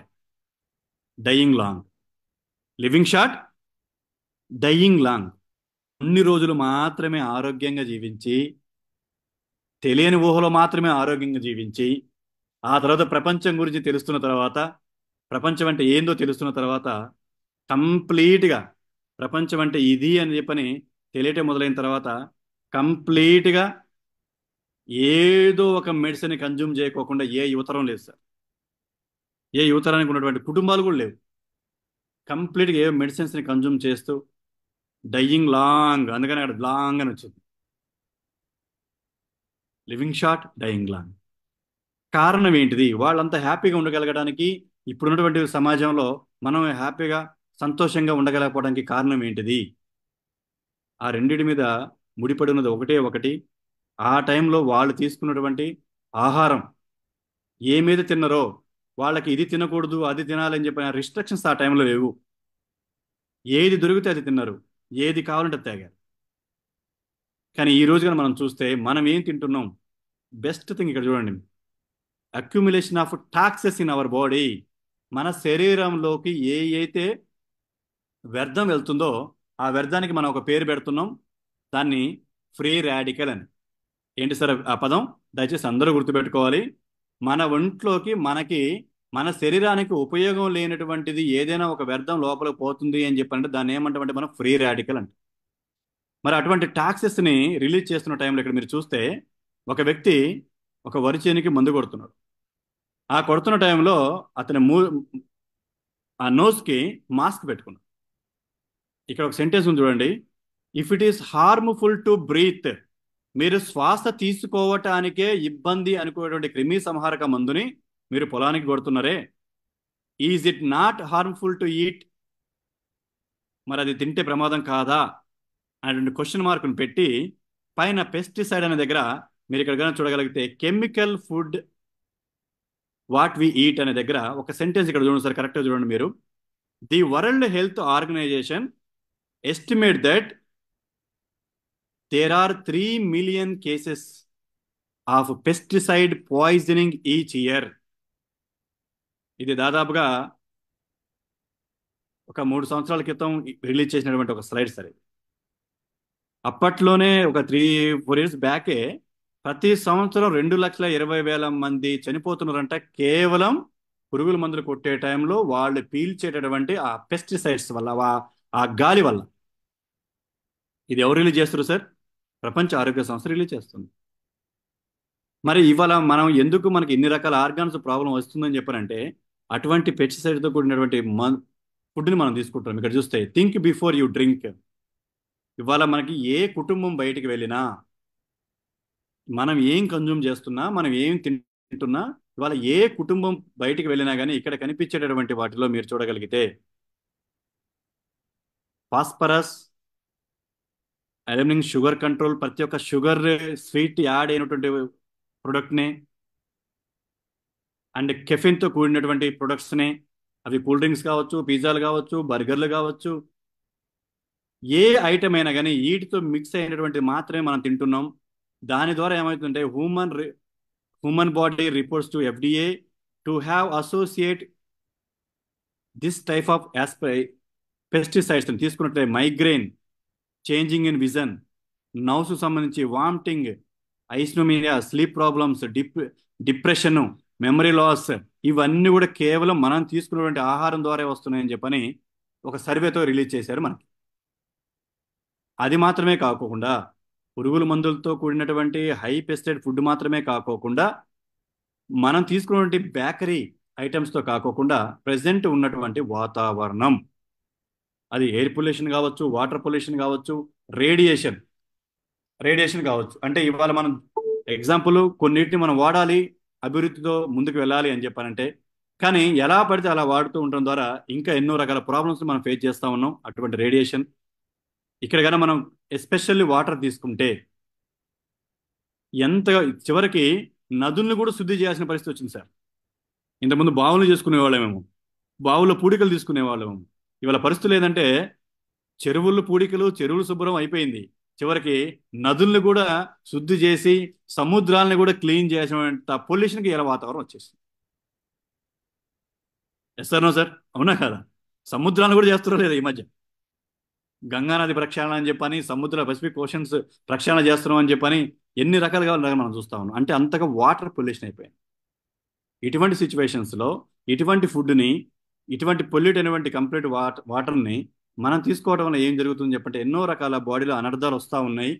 S1: dying long. Living short, dying long. కొన్ని రోజులు మాత్రమే ఆరోగ్యంగా జీవించి, తెలియని ఊహలో మాత్రమే ఆరోగ్యంగా జీవించి, ఆ తర్వాత ప్రపంచం గురించి తెలుస్తున్న తర్వాత, ప్రపంచం అంటే ఏందో తెలుస్తున్న తర్వాత కంప్లీట్గా ప్రపంచం అంటే ఇది అని చెప్పని తెలియటం మొదలైన తర్వాత కంప్లీట్గా ఏదో ఒక మెడిసిన్ కన్జ్యూమ్ చేయకోకుండా ఏ యువతరం లేదు సార్. ఏ యువతరానికి ఉన్నటువంటి కుటుంబాలు కూడా లేవు. కంప్లీట్గా ఏ మెడిసిన్స్ని కన్జ్యూమ్ చేస్తూ డయ్యింగ్ లాంగ్, అందుకని అక్కడ లాంగ్ అని వచ్చింది. Living short, dying long. కారణం ఏంటిది? వాళ్ళంతా హ్యాపీగా ఉండగలగడానికి, ఇప్పుడున్నటువంటి సమాజంలో మనం హ్యాపీగా సంతోషంగా ఉండగలగకపోవడానికి కారణం ఏంటిది? ఆ రెండిటి మీద ముడిపడి ఉన్నది ఒకటే ఒకటి. ఆ టైంలో వాళ్ళు తీసుకున్నటువంటి ఆహారం ఏమేది తిన్నారో, వాళ్ళకి ఇది తినకూడదు అది తినాలని చెప్పిన రిస్ట్రిక్షన్స్ ఆ టైంలో లేవు. ఏది దొరికితే అది తిన్నారు, ఏది కావాలంటే అది తాగారు. కానీ ఈ రోజున మనం చూస్తే మనం ఏం తింటున్నాం? బెస్ట్ థింగ్ ఇక్కడ చూడండి, accumulation of taxes in our body. మన శరీరంలోకి ఏ అయితే వ్యర్థం వెళ్తుందో ఆ వ్యర్థానికి మనం ఒక పేరు పెడుతున్నాం, దాన్ని ఫ్రీ రాడికల్ అని. ఏంటి సార్ ఆ పదం? దయచేసి అందరూ గుర్తుపెట్టుకోవాలి. మన ఒంట్లోకి మనకి మన శరీరానికి ఉపయోగం లేనటువంటిది ఏదైనా ఒక వ్యర్థం లోపలికి పోతుంది అని చెప్పంటే దాన్ని ఏమంటామంటే మనం ఫ్రీ రాడికల్ అంట. మరి అటువంటి టాక్సెస్ని రిలీజ్ చేస్తున్న టైంలో ఇక్కడ మీరు చూస్తే ఒక వ్యక్తి ఒక వరి చేనుకి మందు కొడుతున్నాడు. ఆ కొడుతున్న టైంలో అతని ఆ నోస్కి మాస్క్ పెట్టుకున్నాడు. ఇక్కడ ఒక సెంటెన్స్ ఉంది చూడండి, if it is harmful to breathe. మీరు శ్వాస తీసుకోవటానికే ఇబ్బంది అనుకునేటువంటి క్రిమి సంహారక మందుని మీరు పొలానికి కొడుతున్నారే, is it not harmful to eat? మరి అది తింటే ప్రమాదం కాదా అనేటువంటి క్వశ్చన్ మార్కును పెట్టి పైన పెస్టిసైడ్ అనే దగ్గర మీరు ఇక్కడ కనుక చూడగలిగితే chemical food what we eat అనే దగ్గర ఒక సెంటెన్స్ ఇక్కడ చూడండి సార్, కరెక్ట్గా చూడండి మీరు. The World Health Organization estimate that there are 3 million cases of pesticide poisoning each year. ఇది దాదాపుగా ఒక 3 సంవత్సరాల క్రితం రిలీజ్ చేసినటువంటి ఒక స్లైడ్ సరే. అప్పట్లోనే ఒక 3-4 ఇయర్స్ బ్యాకే ప్రతి సంవత్సరం 2,20,000 మంది చనిపోతున్నారంట, కేవలం పురుగుల మందులు కొట్టే టైంలో వాళ్ళు పీల్చేటటువంటి ఆ పెస్టిసైడ్స్ వల్ల, ఆ గాలి వల్ల. ఇది ఎవరు రిలీజ్ చేస్తారు సార్? ప్రపంచ ఆరోగ్య సంస్థ రిలీజ్ చేస్తుంది. మరి ఇవాళ మనం ఎందుకు మనకి ఇన్ని రకాల ఆర్గాన్స్ ప్రాబ్లం వస్తుందని చెప్పారంటే అటువంటి పెస్టిసైడ్తో కూడినటువంటి ఫుడ్ని మనం తీసుకుంటాం. ఇక్కడ చూస్తే థింక్ బిఫోర్ యూ డ్రింక్. ఇవాళ మనకి ఏ కుటుంబం బయటికి వెళ్ళినా, మనం ఏం కన్జ్యూమ్ చేస్తున్నా, మనం ఏం తింటున్నా, ఇవాళ ఏ కుటుంబం బయటికి వెళ్ళినా కానీ ఇక్కడ కనిపించేటటువంటి వాటిలో మీరు చూడగలిగితే ఫాస్ఫరస్, అల్యూమినియం, షుగర్ కంట్రోల్, ప్రతి ఒక్క షుగర్ స్వీట్ యాడ్ అయినటువంటి ప్రొడక్ట్ని అండ్ కెఫిన్తో కూడినటువంటి ప్రొడక్ట్స్ని, అవి కూల్ డ్రింక్స్ కావచ్చు, పిజ్జాలు కావచ్చు, బర్గర్లు కావచ్చు, ఏ ఐటమ్ అయినా కానీ వీటితో మిక్స్ అయినటువంటి మాత్రమే మనం తింటున్నాం. దాని ద్వారా ఏమవుతుందంటే human body reports to FDA to have associate this type of pesticides తీసుకున్నట్లయితే migraine, changing in vision, nausea సంబంధించి vomiting, insomnia, sleep problems, depression, memory loss, ఇవన్నీ కూడా కేవలం మనం తీసుకున్నటువంటి ఆహారం ద్వారా వస్తున్నాయని చెప్పని ఒక సర్వేతో రిలీజ్ చేశారు మనకి. అది మాత్రమే కాకోకుండా పురుగుల మందులతో కూడినటువంటి హై పెస్టిసైడ్ ఫుడ్ మాత్రమే కాకోకుండా మనం తీసుకున్నటువంటి బేకరీ ఐటమ్స్తో కాకోకుండా ప్రజెంట్ ఉన్నటువంటి వాతావరణం, అది ఎయిర్ పొల్యూషన్ కావచ్చు, వాటర్ పొల్యూషన్ కావచ్చు, రేడియేషన్ కావచ్చు. అంటే ఇవాళ మనం ఎగ్జాంపుల్ కొన్నిటిని మనం వాడాలి, అభివృద్ధితో ముందుకు వెళ్ళాలి అని చెప్పానంటే, కానీ ఎలా పడితే అలా వాడుతూ ఉండడం ద్వారా ఇంకా ఎన్నో రకాల ప్రాబ్లమ్స్ మనం ఫేస్ చేస్తూ ఉన్నాం. అటువంటి రేడియేషన్ ఇక్కడ కన్నా మనం ఎస్పెషల్లీ వాటర్ తీసుకుంటే ఎంత చివరికి నదుల్ని కూడా శుద్ధి చేయాల్సిన పరిస్థితి వచ్చింది సార్. ఇంతకుముందు బావులు చేసుకునేవాళ్ళమేమో, బావుల్లో పూడికలు తీసుకునేవాళ్ళమేమో. ఇవాళ పరిస్థితులు ఏంటంటే చెరువులు పూడికలు, చెరువులు శుభ్రం అయిపోయింది, చివరికి నదుల్ని కూడా శుద్ధి చేసి సముద్రాలని కూడా క్లీన్ చేసినంత పొల్యూషన్కి ఇలా వాతావరణం వచ్చేసింది. ఎస్ సార్, నో సార్, అవునా కదా? సముద్రాన్ని కూడా చేస్తారో లేదా ఈ మధ్య? గంగానది ప్రక్షాళన అని చెప్పని, సముద్ర పసిఫిక్ ఓషన్స్ ప్రక్షాళన చేస్తున్నాం అని చెప్పని ఎన్ని రకాలుగా మనం చూస్తా ఉన్నాం. అంటే అంతగా వాటర్ పొల్యూషన్ అయిపోయింది. ఇటువంటి సిచ్యువేషన్స్లో ఇటువంటి ఫుడ్ని, ఇటువంటి పొల్యూట్ అయినటువంటి కంప్లీట్ వాటర్ని మనం తీసుకోవడం వల్ల ఏం జరుగుతుంది చెప్పంటే ఎన్నో రకాల బాడీలో అనర్థాలు వస్తూ ఉన్నాయి.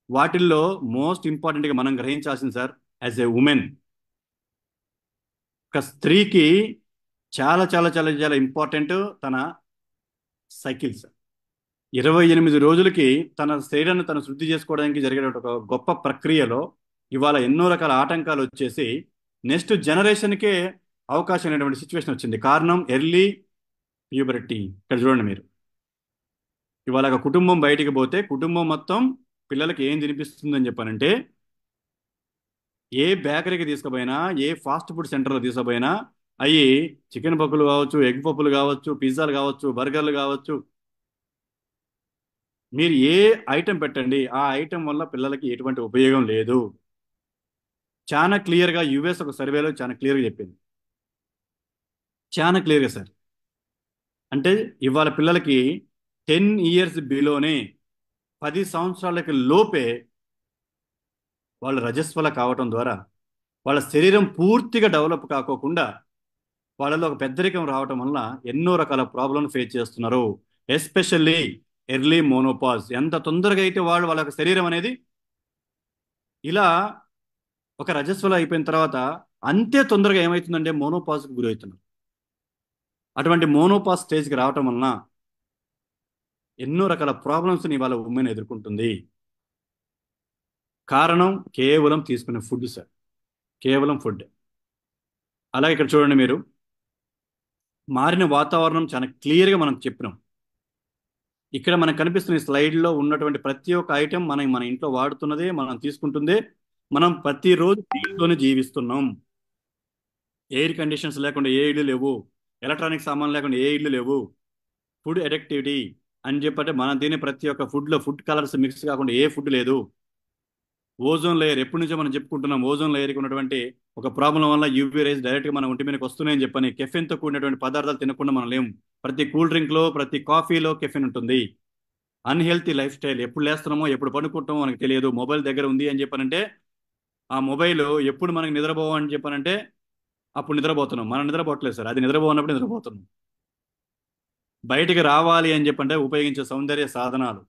S1: వాటిల్లో మోస్ట్ ఇంపార్టెంట్గా మనం గ్రహించాల్సింది సార్, యాజ్ ఏ ఉమెన్, ఒక స్త్రీకి చాలా చాలా చాలా చాలా ఇంపార్టెంట్ తన సైకిల్స్. 28 రోజులకి తన శరీరాన్ని తను శుద్ధి చేసుకోవడానికి జరిగే ఒక గొప్ప ప్రక్రియలో ఇవాళ ఎన్నో రకాల ఆటంకాలు వచ్చేసి నెక్స్ట్ జనరేషన్కే అవకాశం అనేటువంటి సిచ్యువేషన్ వచ్చింది. కారణం ఎర్లీ ప్యూబర్టీ. ఇక్కడ చూడండి మీరు, ఇవాళ ఒక కుటుంబం బయటికి పోతే కుటుంబం మొత్తం పిల్లలకి ఏం తినిపిస్తుందని చెప్పానంటే, ఏ బేకరీకి తీసుకుపోయినా, ఏ ఫాస్ట్ ఫుడ్ సెంటర్లో తీసుకుపోయినా అవి చికెన్ పప్పులు కావచ్చు, ఎగ్ పప్పులు కావచ్చు, పిజ్జాలు కావచ్చు, బర్గర్లు కావచ్చు, మీరు ఏ ఐటెం పెట్టండి ఆ ఐటెం వల్ల పిల్లలకి ఎటువంటి ఉపయోగం లేదు. చాలా క్లియర్గా యుఎస్ ఒక సర్వేలో చాలా క్లియర్గా చెప్పింది. చాలా క్లియర్గా సార్. అంటే ఇవాళ పిల్లలకి 10 years బిలోనే, 10 సంవత్సరాలకి లోపే వాళ్ళు రజస్వల కావటం ద్వారా వాళ్ళ శరీరం పూర్తిగా డెవలప్ కాకోకుండా వాళ్ళలో ఒక పెద్దరికం రావటం వల్ల ఎన్నో రకాల ప్రాబ్లమ్ ఫేస్ చేస్తున్నారు. Especially early menopause. ఎంత తొందరగా అయితే వాళ్ళ యొక్క శరీరం అనేది ఇలా ఒక రజస్వల అయిపోయిన తర్వాత అంతే తొందరగా ఏమవుతుందంటే మోనోపాజ్కి గురవుతున్నారు. అటువంటి మోనోపాజ్ స్టేజ్కి రావటం వలన ఎన్నో రకాల ప్రాబ్లమ్స్ని ఇవాళ ఉమెన్ ఎదుర్కొంటుంది. కారణం కేవలం తీసుకునే ఫుడ్ సార్, కేవలం ఫుడ్. అలాగే ఇక్కడ చూడండి మీరు, మారిన వాతావరణం చాలా క్లియర్గా మనం చెప్పినాం. ఇక్కడ మనకు కనిపిస్తున్న ఈ స్లైడ్లో ఉన్నటువంటి ప్రతి ఒక్క ఐటెం మన ఇంట్లో వాడుతున్నదే, మనం తీసుకుంటుందే, మనం ప్రతిరోజు దీంతోనే జీవిస్తున్నాం. ఎయిర్ కండిషన్స్ లేకుండా ఏ ఇళ్ళు లేవు, ఎలక్ట్రానిక్ సామాన్లు లేకుండా ఏ ఇళ్ళు లేవు. ఫుడ్ ఎడక్టివిటీ అని చెప్పంటే మనం తినే ప్రతి ఒక్క ఫుడ్లో ఫుడ్ కలర్స్ మిక్స్ కాకుండా ఏ ఫుడ్ లేదు. ఓజోన్ లేయర్ ఎప్పటి నుంచో మనం చెప్పుకుంటున్నాం. ఓజోన్ లేయర్కి ఉన్నటువంటి ఒక ప్రాబ్లం వల్ల యూవీ రేస్ డైరెక్ట్గా మన ఒంటి మీదకి వస్తున్నాయని చెప్పని కెఫిన్తో కూడినటువంటి పదార్థాలు తినకుండా మనం లేము. ప్రతి కూల్ డ్రింక్లో, ప్రతి కాఫీలో కెఫిన్ ఉంటుంది. Unhealthy life style. ఎప్పుడు లేస్తున్నామో ఎప్పుడు పడుకుంటామో మనకు తెలియదు. మొబైల్ దగ్గర ఉంది అని చెప్పానంటే ఆ మొబైల్ ఎప్పుడు మనకి నిద్రపోవని చెప్పానంటే అప్పుడు నిద్రపోతున్నాం. మనం నిద్రపోవట్లేదు సార్, అది నిద్రపోనప్పుడు నిద్రపోతున్నాం. బయటికి రావాలి అని చెప్పంటే ఉపయోగించే సౌందర్య సాధనాలు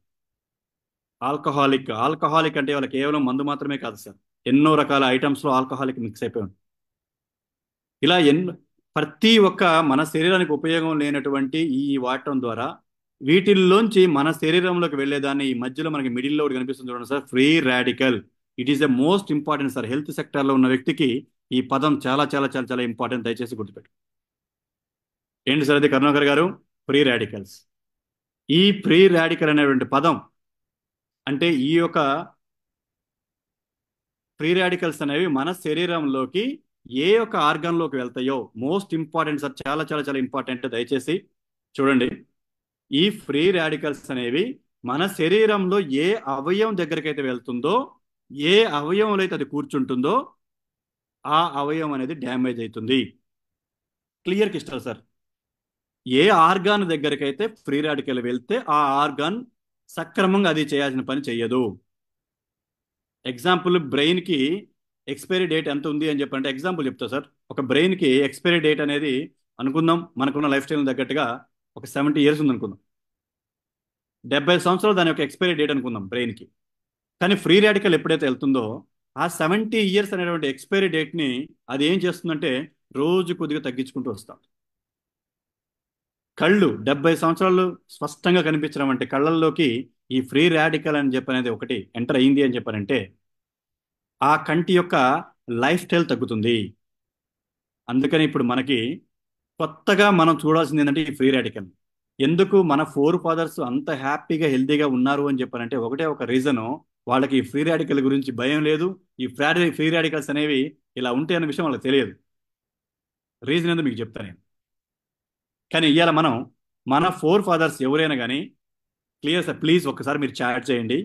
S1: ఆల్కహాలిక్. ఆల్కహాలిక్ అంటే వాళ్ళకి కేవలం మందు మాత్రమే కాదు సార్, ఎన్నో రకాల ఐటమ్స్లో ఆల్కహాలిక్ మిక్స్ అయిపోయి ఇలా ప్రతి ఒక్క మన శరీరానికి ఉపయోగం లేనటువంటి ఈ వాడటం ద్వారా వీటిల్లోంచి మన శరీరంలోకి వెళ్ళేదాన్ని ఈ మధ్యలో మనకి మిడిల్లో ఒకటి కనిపిస్తుంది చూడండి sir, free radical. It is the most important sir. Health సెక్టార్లో ఉన్న వ్యక్తికి ఈ పదం చాలా చాలా చాలా చాలా ఇంపార్టెంట్. దయచేసి గుర్తుపెట్టు. ఏంటి సార్ అది కరుణాకర్ గారు? Free radicals. ఈ ఫ్రీ రాడికల్ అనేటువంటి పదం అంటే ఈ యొక్క ఫ్రీ రాడికల్స్ అనేవి మన శరీరంలోకి ఏ యొక్క ఆర్గాన్లోకి వెళ్తాయో మోస్ట్ ఇంపార్టెంట్ సార్, చాలా చాలా చాలా ఇంపార్టెంట్. దయచేసి చూడండి, ఈ ఫ్రీ రాడికల్స్ అనేవి మన శరీరంలో ఏ అవయవం దగ్గరికి అయితే వెళ్తుందో, ఏ అవయవంలో అయితే అది కూర్చుంటుందో ఆ అవయవం అనేది డ్యామేజ్ అవుతుంది. Clear crystal sir. ఏ ఆర్గాన్ దగ్గరికి అయితే ఫ్రీ రాడికల్ వెళ్తే ఆ ఆర్గాన్ సక్రమంగా అది చేయాల్సిన పని చెయ్యదు. ఎగ్జాంపుల్, బ్రెయిన్కి ఎక్స్పైరీ డేట్ ఎంత ఉంది అని చెప్పంటే ఎగ్జాంపుల్ చెప్తా సార్. ఒక బ్రెయిన్కి ఎక్స్పైరీ డేట్ అనేది అనుకుందాం, మనకున్న లైఫ్ స్టైల్ తగ్గట్టుగా ఒక 70 years ఉంది అనుకుందాం. 70 సంవత్సరాలు దాని యొక్క ఎక్స్పైరీ డేట్ అనుకుందాం బ్రెయిన్కి. కానీ ఫ్రీ రాడికల్ ఎప్పుడైతే వెళ్తుందో ఆ 70 years అనేటువంటి ఎక్స్పైరీ డేట్ని అది ఏం చేస్తుందంటే రోజు కొద్దిగా తగ్గించుకుంటూ వస్తాం. కళ్ళు 70 సంవత్సరాలు స్పష్టంగా కనిపించడం అంటే కళ్ళల్లోకి ఈ ఫ్రీ రాడికల్ అని చెప్పనేది ఒకటి ఎంటర్ అయింది అని చెప్పారంటే ఆ కంటి యొక్క లైఫ్ స్టైల్ తగ్గుతుంది. అందుకని ఇప్పుడు మనకి కొత్తగా మనం చూడాల్సింది ఏంటంటే ఈ ఫ్రీ రాడికల్. ఎందుకు మన ఫోర్ ఫాదర్స్ అంత హ్యాపీగా హెల్తీగా ఉన్నారు అని చెప్పారంటే ఒకటే ఒక రీజను, వాళ్ళకి ఈ ఫ్రీ రాడికల్ గురించి భయం లేదు. ఈ ఫ్రీ రాడికల్స్ అనేవి ఇలా ఉంటాయి అనే విషయం వాళ్ళకి తెలియదు. రీజన్ ఏందో మీకు చెప్తాను నేను. కానీ ఇవాళ మనం మన ఫోర్ ఫాదర్స్ ఎవరైనా కానీ క్లియర్ సార్, ప్లీజ్ ఒక్కసారి మీరు చాట్ చేయండి.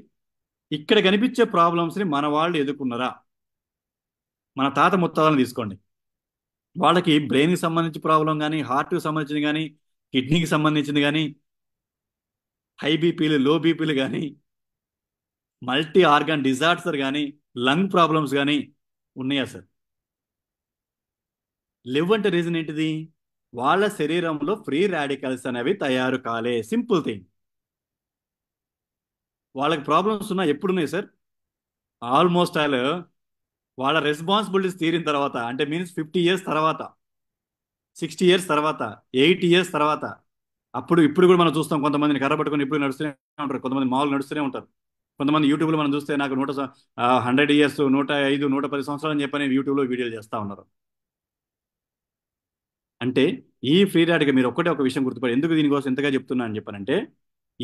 S1: ఇక్కడ కనిపించే ప్రాబ్లమ్స్ని మన వాళ్ళు ఎదుర్కొన్నారా? మన తాత ముత్తాతలను తీసుకోండి, వాళ్ళకి బ్రెయిన్కి సంబంధించి ప్రాబ్లం కానీ, హార్ట్కి సంబంధించింది కానీ, కిడ్నీకి సంబంధించింది కానీ, హై బీపీలు, లో బీపీలు కానీ, మల్టీ ఆర్గాన్ డిజార్డర్ కానీ, లంగ్ ప్రాబ్లమ్స్ కానీ ఉన్నాయా సార్? లేవంటే రీజన్ ఏంటిది? వాళ్ళ శరీరంలో ఫ్రీ రాడికల్స్ అనేవి తయారు కాలే. Simple thing. వాళ్ళకి ప్రాబ్లమ్స్ ఉన్నా ఎప్పుడున్నాయి సార్? ఆల్మోస్ట్ ఆల్ వాళ్ళ రెస్పాన్సిబిలిటీస్ తీరిన తర్వాత, అంటే మీన్స్ 50 years తర్వాత, 60 years తర్వాత, 8 years తర్వాత, అప్పుడు ఇప్పుడు కూడా మనం చూస్తాం కొంతమందిని కర్ర పట్టుకొని ఇప్పుడు నడుస్తూనే ఉంటారు, కొంతమంది మామూలు నడుస్తూనే ఉంటారు. కొంతమంది యూట్యూబ్లో మనం చూస్తే నాకు 100 years, 105, 110 సంవత్సరాలు అని చెప్పని యూట్యూబ్లో వీడియోలు చేస్తా ఉన్నారు. అంటే ఈ ఫ్రీ రాడికల్, మీరు ఒక్కటే ఒక విషయం గుర్తుపడి, ఎందుకు దీనికోసం ఎంతగా చెప్తున్నా అని చెప్పానంటే,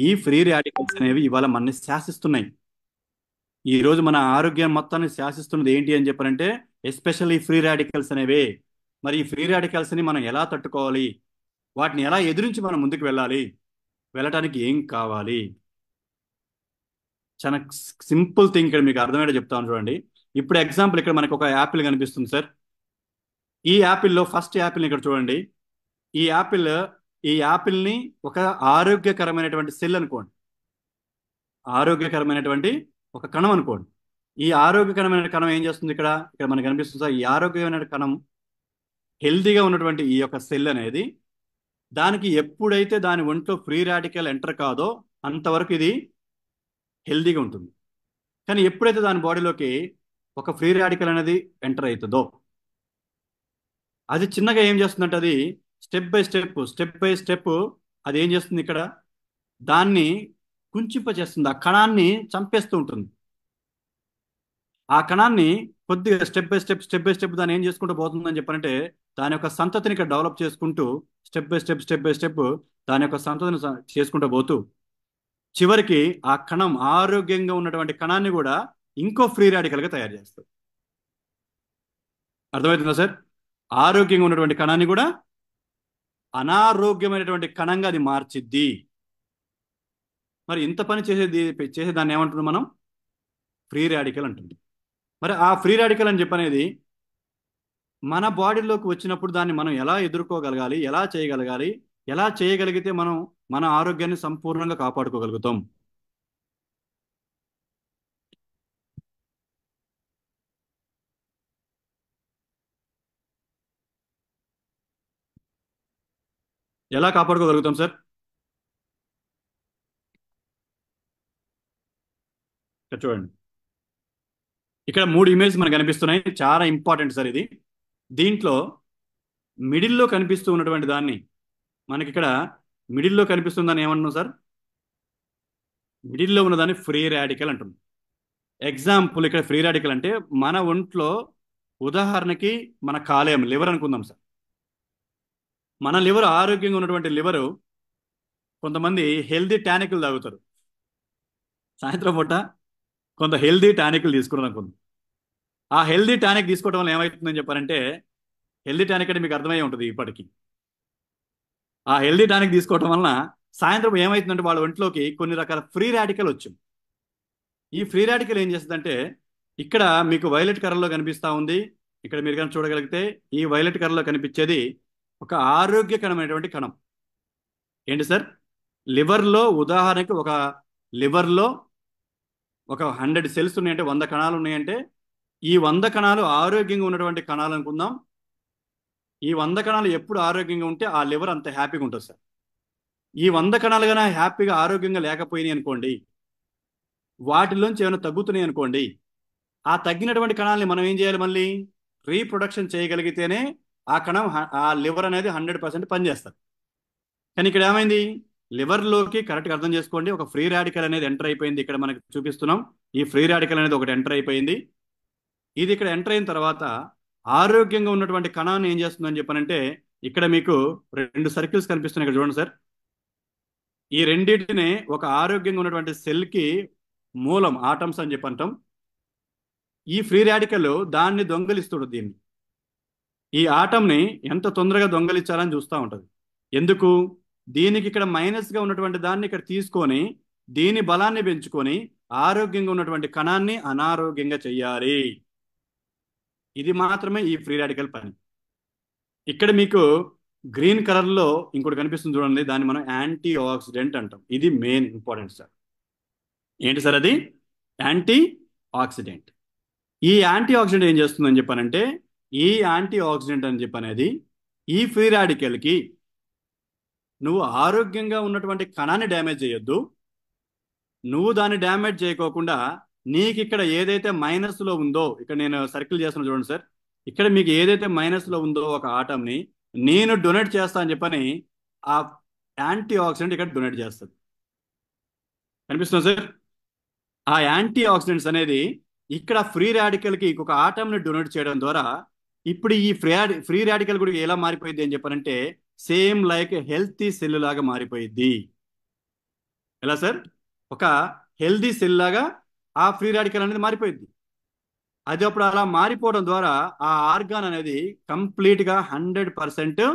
S1: ఈ ఫ్రీ రాడికల్స్ అనేవి ఇవాళ మనని శాసిస్తున్నాయి. ఈ రోజు మన ఆరోగ్యం మొత్తాన్ని శాసిస్తున్నది ఏంటి అని చెప్పారంటే ఎస్పెషల్లీ ఫ్రీ రాడికల్స్ అనేవే. మరి ఈ ఫ్రీ రాడికల్స్ ని మనం ఎలా తట్టుకోవాలి, వాటిని ఎలా ఎదిరించి మనం ముందుకు వెళ్ళాలి, వెళ్ళటానికి ఏం కావాలి? చాలా సింపుల్ థింగ్ ఇక్కడ మీకు అర్థమయ్యేలా చెప్తాను చూడండి. ఇప్పుడు ఎగ్జాంపుల్ ఇక్కడ మనకు ఒక యాపిల్ కనిపిస్తుంది సార్. ఈ యాపిల్లో ఫస్ట్ యాపిల్ ఇక్కడ చూడండి. ఈ యాపిల్ ఈ యాపిల్ని ఒక ఆరోగ్యకరమైనటువంటి సెల్ అనుకోండి, ఆరోగ్యకరమైనటువంటి ఒక కణం అనుకోండి. ఈ ఆరోగ్యకరమైన కణం ఏం చేస్తుంది? ఇక్కడ ఇక్కడ మనకు కనిపిస్తుంది సార్. ఈ ఆరోగ్యమైన కణం, హెల్దీగా ఉన్నటువంటి ఈ యొక్క సెల్ అనేది, దానికి ఎప్పుడైతే దాని ఒంట్లో ఫ్రీ రాడికల్ ఎంటర్ కాదో అంతవరకు ఇది హెల్దీగా ఉంటుంది. కానీ ఎప్పుడైతే దాని బాడీలోకి ఒక ఫ్రీ రాడికల్ అనేది ఎంటర్ అవుతుందో, అది చిన్నగా ఏం చేస్తుందంటే అది స్టెప్ బై స్టెప్ అది ఏం చేస్తుంది ఇక్కడ, దాన్ని కుంచింపచేస్తుంది, ఆ కణాన్ని చంపేస్తూ ఉంటుంది. ఆ కణాన్ని కొద్దిగా స్టెప్ బై స్టెప్ దాన్ని ఏం చేసుకుంటూ పోతుందని చెప్పారంటే, దాని యొక్క సంతతిని ఇక్కడ డెవలప్ చేసుకుంటూ స్టెప్ బై స్టెప్ దాని యొక్క సంతతిని చేసుకుంటూ పోతూ చివరికి ఆ కణం, ఆరోగ్యంగా ఉన్నటువంటి కణాన్ని కూడా ఇంకో ఫ్రీ రాడికల్ గా తయారు చేస్తుంది. అర్థమవుతుందా సార్? ఆరోగ్యంగా ఉన్నటువంటి కణాన్ని కూడా అనారోగ్యమైనటువంటి కణంగా అది మార్చిద్ది. మరి ఇంత పని చేసేదాన్ని ఏమంటున్నాం మనం? ఫ్రీ రాడికల్ అంటుంది. మరి ఆ ఫ్రీ రాడికల్ అని చెప్పనేది మన బాడీలోకి వచ్చినప్పుడు దాన్ని మనం ఎలా ఎదుర్కోగలగాలి, ఎలా చేయగలగాలి, ఎలా చేయగలిగితే మనం మన ఆరోగ్యాన్ని సంపూర్ణంగా కాపాడుకోగలుగుతాం? ఎలా కాపాడుకోగలుగుతాం సార్? ఇక్కడ చూడండి. ఇక్కడ 3 ఇమేజ్ మనకు కనిపిస్తున్నాయి, చాలా ఇంపార్టెంట్ సార్ ఇది. దీంట్లో మిడిల్లో కనిపిస్తూ ఉన్నటువంటి దాన్ని, మనకి ఇక్కడ మిడిల్లో కనిపిస్తుందని ఏమంటున్నాం సార్? మిడిల్లో ఉన్నదాన్ని ఫ్రీ రాడికల్ అంటున్నాం. ఎగ్జాంపుల్ ఇక్కడ ఫ్రీ రాడికల్ అంటే మన ఒంట్లో, ఉదాహరణకి మన కాలేయం, లివర్ అనుకుందాం సార్. మన లివర్, ఆరోగ్యంగా ఉన్నటువంటి లివరు, కొంతమంది హెల్దీ టానిక్లు తాగుతారు సాయంత్రం పూట, కొంత హెల్దీ టానిక్లు తీసుకున్నారు అనుకుందాం. ఆ హెల్దీ టానిక్ తీసుకోవడం వల్ల ఏమవుతుందని చెప్పారంటే, హెల్దీ టానిక్ అంటే మీకు అర్థమయ్యే ఉంటుంది ఇప్పటికి. ఆ హెల్దీ టానిక్ తీసుకోవడం వలన సాయంత్రం ఏమవుతుందంటే వాళ్ళ ఒంట్లోకి కొన్ని రకాల ఫ్రీ రాడికల్ వచ్చింది. ఈ ఫ్రీ రాడికల్ ఏం చేస్తుందంటే, ఇక్కడ మీకు వైలెట్ కలర్లో కనిపిస్తా ఉంది. ఇక్కడ మీరు కానీ చూడగలిగితే ఈ వైలెట్ కలర్లో కనిపించేది ఒక ఆరోగ్యకరమైనటువంటి కణం. ఏంటి సార్? లివర్లో, ఉదాహరణకి ఒక లివర్లో ఒక 100 cells ఉన్నాయంటే, 100 కణాలు ఉన్నాయంటే, ఈ 100 కణాలు ఆరోగ్యంగా ఉన్నటువంటి కణాలు అనుకుందాం. ఈ 100 కణాలు ఎప్పుడు ఆరోగ్యంగా ఉంటే ఆ లివర్ అంత హ్యాపీగా ఉంటుంది సార్. ఈ 100 కణాలు కానీ హ్యాపీగా ఆరోగ్యంగా లేకపోయినాయి అనుకోండి, వాటిలోంచి ఏమైనా తగ్గుతున్నాయి అనుకోండి, ఆ తగ్గినటువంటి కణాలని మనం ఏం చేయాలి? మళ్ళీ రీప్రొడక్షన్ చేయగలిగితేనే ఆ కణం, ఆ లివర్ అనేది 100% పనిచేస్తుంది. కానీ ఇక్కడ ఏమైంది? లివర్లోకి కరెక్ట్గా అర్థం చేసుకోండి, ఒక ఫ్రీ రాడికల్ అనేది ఎంటర్ అయిపోయింది. ఇక్కడ మనకి చూపిస్తున్నాం, ఈ ఫ్రీ రాడికల్ అనేది ఒకటి ఎంటర్ అయిపోయింది. ఇది ఇక్కడ ఎంటర్ అయిన తర్వాత ఆరోగ్యంగా ఉన్నటువంటి కణాన్ని ఏం చేస్తుందని చెప్పానంటే, ఇక్కడ మీకు 2 సర్కిల్స్ కనిపిస్తున్నాయి, ఇక్కడ చూడండి సార్. ఈ రెండింటిని ఒక ఆరోగ్యంగా ఉన్నటువంటి సెల్కి మూలం, ఆటమ్స్ అని చెప్పి అంటాం. ఈ ఫ్రీ రాడికల్ దాన్ని దొంగలిస్తుంది. దీన్ని, ఈ ఆటంని ఎంత తొందరగా దొంగలించాలని చూస్తూ ఉంటుంది. ఎందుకు? దీనికి ఇక్కడ మైనస్గా ఉన్నటువంటి దాన్ని ఇక్కడ తీసుకొని దీని బలాన్ని పెంచుకొని ఆరోగ్యంగా ఉన్నటువంటి కణాన్ని అనారోగ్యంగా చెయ్యాలి. ఇది మాత్రమే ఈ ఫ్రీ రాడికల్ పని. ఇక్కడ మీకు గ్రీన్ కలర్లో ఇంకోటి కనిపిస్తుంది చూడండి, దాన్ని మనం యాంటీ ఆక్సిడెంట్ అంటాం. ఇది మెయిన్ ఇంపార్టెంట్ సార్. ఏంటి సార్ అది? Anti oxidant. ఈ యాంటీ ఆక్సిడెంట్ ఏం చేస్తుందని చెప్పానంటే, ఈ యాంటీ ఆక్సిడెంట్ అని చెప్పనేది ఈ ఫ్రీ రాడికల్కి, నువ్వు ఆరోగ్యంగా ఉన్నటువంటి కణాన్ని డ్యామేజ్ చేయొద్దు, నువ్వు దాన్ని డ్యామేజ్ చేయకోకుండా నీకు ఇక్కడ ఏదైతే మైనస్ లో ఉందో, ఇక్కడ నేను సర్కిల్ చేస్తున్నా చూడండి సార్, ఇక్కడ మీకు ఏదైతే మైనస్ లో ఉందో ఒక ఆటంని నేను డొనేట్ చేస్తా అని చెప్పని ఆ యాంటీ ఆక్సిడెంట్ ఇక్కడ డొనేట్ చేస్తుంది. కనిపిస్తుంది సార్? ఆ యాంటీ ఆక్సిడెంట్స్ అనేది ఇక్కడ ఫ్రీ రాడికల్ కి ఒక ఆటంని డొనేట్ చేయడం ద్వారా ఇప్పుడు ఈ ఫ్రీ రాడికల్ కూడా ఎలా మారిపోయింది అని చెప్పారంటే సేమ్ లైక్ హెల్తీ సెల్ లాగా మారిపోయింది. ఎలా సార్? ఒక హెల్దీ సెల్ లాగా ఆ ఫ్రీ రాడికల్ అనేది మారిపోయింది. అది అప్పుడు అలా మారిపోవడం ద్వారా ఆ ఆర్గాన్ అనేది కంప్లీట్ గా 100%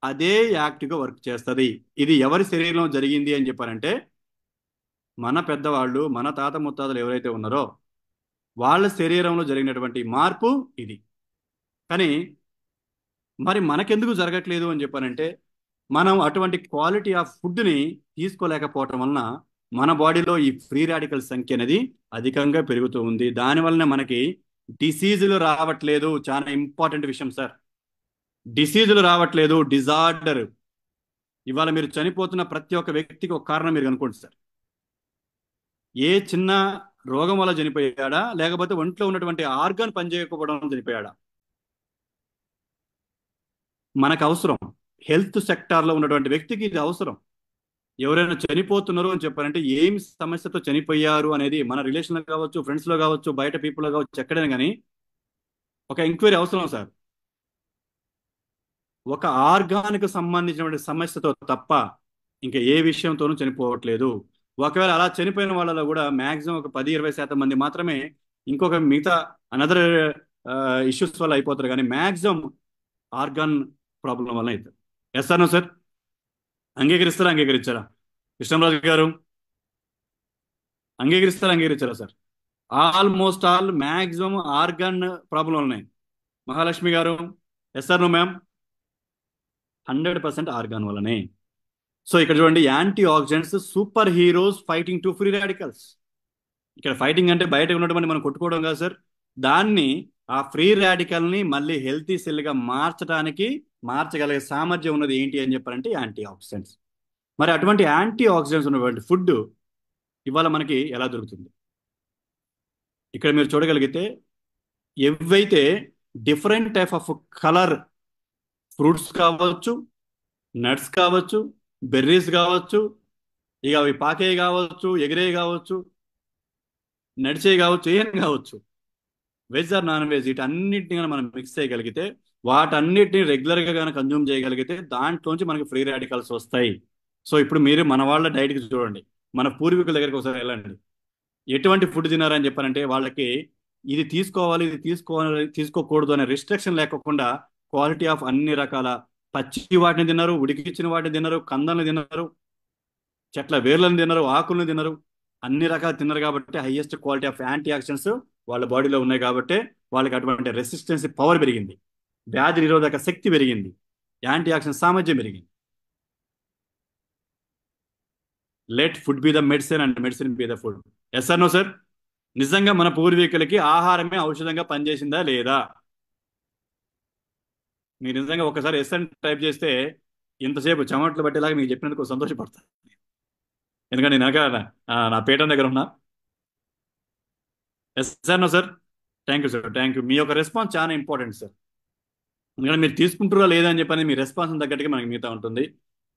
S1: అదే యాక్టివ్ గా వర్క్ చేస్తుంది. ఇది ఎవరి శరీరంలో జరిగింది అని చెప్పారంటే మన పెద్దవాళ్ళు, మన తాత ముత్తాతలు ఎవరైతే ఉన్నారో వాళ్ళ శరీరంలో జరిగినటువంటి మార్పు ఇది. కానీ మరి మనకెందుకు జరగట్లేదు అని చెప్పానంటే మనం అటువంటి క్వాలిటీ ఆఫ్ ఫుడ్ని తీసుకోలేకపోవటం వలన మన బాడీలో ఈ ఫ్రీ రాడికల్ సంఖ్య అనేది అధికంగా పెరుగుతూ ఉంది. దానివల్లనే మనకి డిసీజులు రావట్లేదు. చాలా ఇంపార్టెంట్ విషయం సార్. డిసీజులు రావట్లేదు, డిజార్డర్. ఇవాళ మీరు చనిపోతున్న ప్రతి ఒక్క వ్యక్తికి ఒక కారణం మీరు అనుకోండి సార్. ఏ చిన్న రోగం వల్ల చనిపోయాడా, లేకపోతే ఒంట్లో ఉన్నటువంటి ఆర్గాన్ పనిచేయకపోవడం వల్ల చనిపోయాడా? మనకు అవసరం. హెల్త్ సెక్టార్లో ఉన్నటువంటి వ్యక్తికి ఇది అవసరం. ఎవరైనా చనిపోతున్నారు అని చెప్పారంటే ఏం సమస్యతో చనిపోయారు అనేది మన రిలేషన్లో కావచ్చు, ఫ్రెండ్స్లో కావచ్చు, బయట పీపుల్లో కావచ్చు, ఎక్కడైనా కానీ ఒక ఎంక్వైరీ అవసరం సార్. ఒక ఆర్గాన్కి సంబంధించినటువంటి సమస్యతో తప్ప ఇంకా ఏ విషయంతోనూ చనిపోవట్లేదు. ఒకవేళ అలా చనిపోయిన వాళ్ళలో కూడా మ్యాక్సిమం ఒక 10-20% మంది మాత్రమే ఇంకొక మిగతా అనదర్ ఇష్యూస్ వల్ల అయిపోతారు. కానీ మ్యాక్సిమం ఆర్గాన్ ప్రాబ్లం వల్ల అవుతుంది. Yes sir? No sir? అంగీకరిస్తారా? అంగీకరించారా? కృష్ణరాజు గారు అంగీకరిస్తారా? అంగీకరించారా sir? Almost all maximum organ problem ఉన్నాయి. మహాలక్ష్మి గారు yes sir? No ma'am? 100% organ వల్లనే. సో ఇక్కడ చూడండి, anti oxidants super heroes fighting to free radicals. ఇక్కడ ఫైటింగ్ అంటే బయట ఉన్నటువంటి మనం కొట్టుకోవడం కాదు సార్. దాన్ని ఆ ఫ్రీ రాడికల్ని మళ్ళీ హెల్తీ సెల్గా మార్చగలిగే సామర్థ్యం ఉన్నది ఏంటి అని చెప్పారంటే యాంటీ ఆక్సిడెంట్స్. మరి అటువంటి యాంటీ ఆక్సిడెంట్స్ ఉన్నటువంటి ఫుడ్ ఇవాళ మనకి ఎలా దొరుకుతుంది? ఇక్కడ మీరు చూడగలిగితే ఏవైతే different type of colour fruits కావచ్చు, నట్స్ కావచ్చు, బెర్రీస్ కావచ్చు, ఇక అవి పాకే కావచ్చు, ఎగిరే కావచ్చు, నడిచే కావచ్చు, ఏం కావచ్చు, వెజ్ ఆర్ నాన్ వెజ్, వీటన్నిటిని కనుక మనం మిక్స్ చేయగలిగితే, వాటన్నిటిని రెగ్యులర్గా కనుక కన్జ్యూమ్ చేయగలిగితే దాంట్లోంచి మనకి ఫ్రీ రాడికల్స్ వస్తాయి. సో ఇప్పుడు మీరు మన వాళ్ళ డైట్కి చూడండి, మన పూర్వీకుల దగ్గరికి ఒకసారి వెళ్ళండి. ఎటువంటి ఫుడ్ తినారని చెప్పారంటే వాళ్ళకి ఇది తీసుకోవాలి, ఇది తీసుకోకూడదు అనే రిస్ట్రిక్షన్ లేకుండా క్వాలిటీ ఆఫ్ అన్ని రకాల పచ్చి వాటిని తిన్నారు, ఉడికిచ్చిన వాటిని తిన్నారు, కందలను తిన్నారు, చెట్ల వేర్లను తిన్నారు, ఆకులను తిన్నారు, అన్ని రకాలు తిన్నారు. కాబట్టి highest quality of antioxidants వాళ్ళ బాడీలో ఉన్నాయి. కాబట్టి వాళ్ళకి అటువంటి రెసిస్టెన్స్ పవర్ పెరిగింది, వ్యాధి నిరోధక శక్తి పెరిగింది, యాంటీ ఆక్సిడెంట్ సామర్థ్యం పెరిగింది. Let food be the medicine and medicine be the food. Yes sir? No sir? నిజంగా మన పూర్వీకులకి ఆహారమే ఔషధంగా పనిచేసిందా లేదా? మీరు నిజంగా ఒకసారి ఎస్ అని టైప్ చేస్తే ఇంతసేపు చెమట్లు పట్టేలాగా మీకు చెప్పినందుకు సంతోషపడతాను. ఎందుకంటే నేను నా పీఠం దగ్గర ఉన్నా. Yes sir? No sir? Thank you sir, thank you. మీ యొక్క రెస్పాన్స్ చాలా ఇంపార్టెంట్ సార్. ఎందుకంటే మీరు తీసుకుంటారా లేదా అని చెప్పని మీ రెస్పాన్స్ తగ్గట్టుగా మనకి మిగతా ఉంటుంది.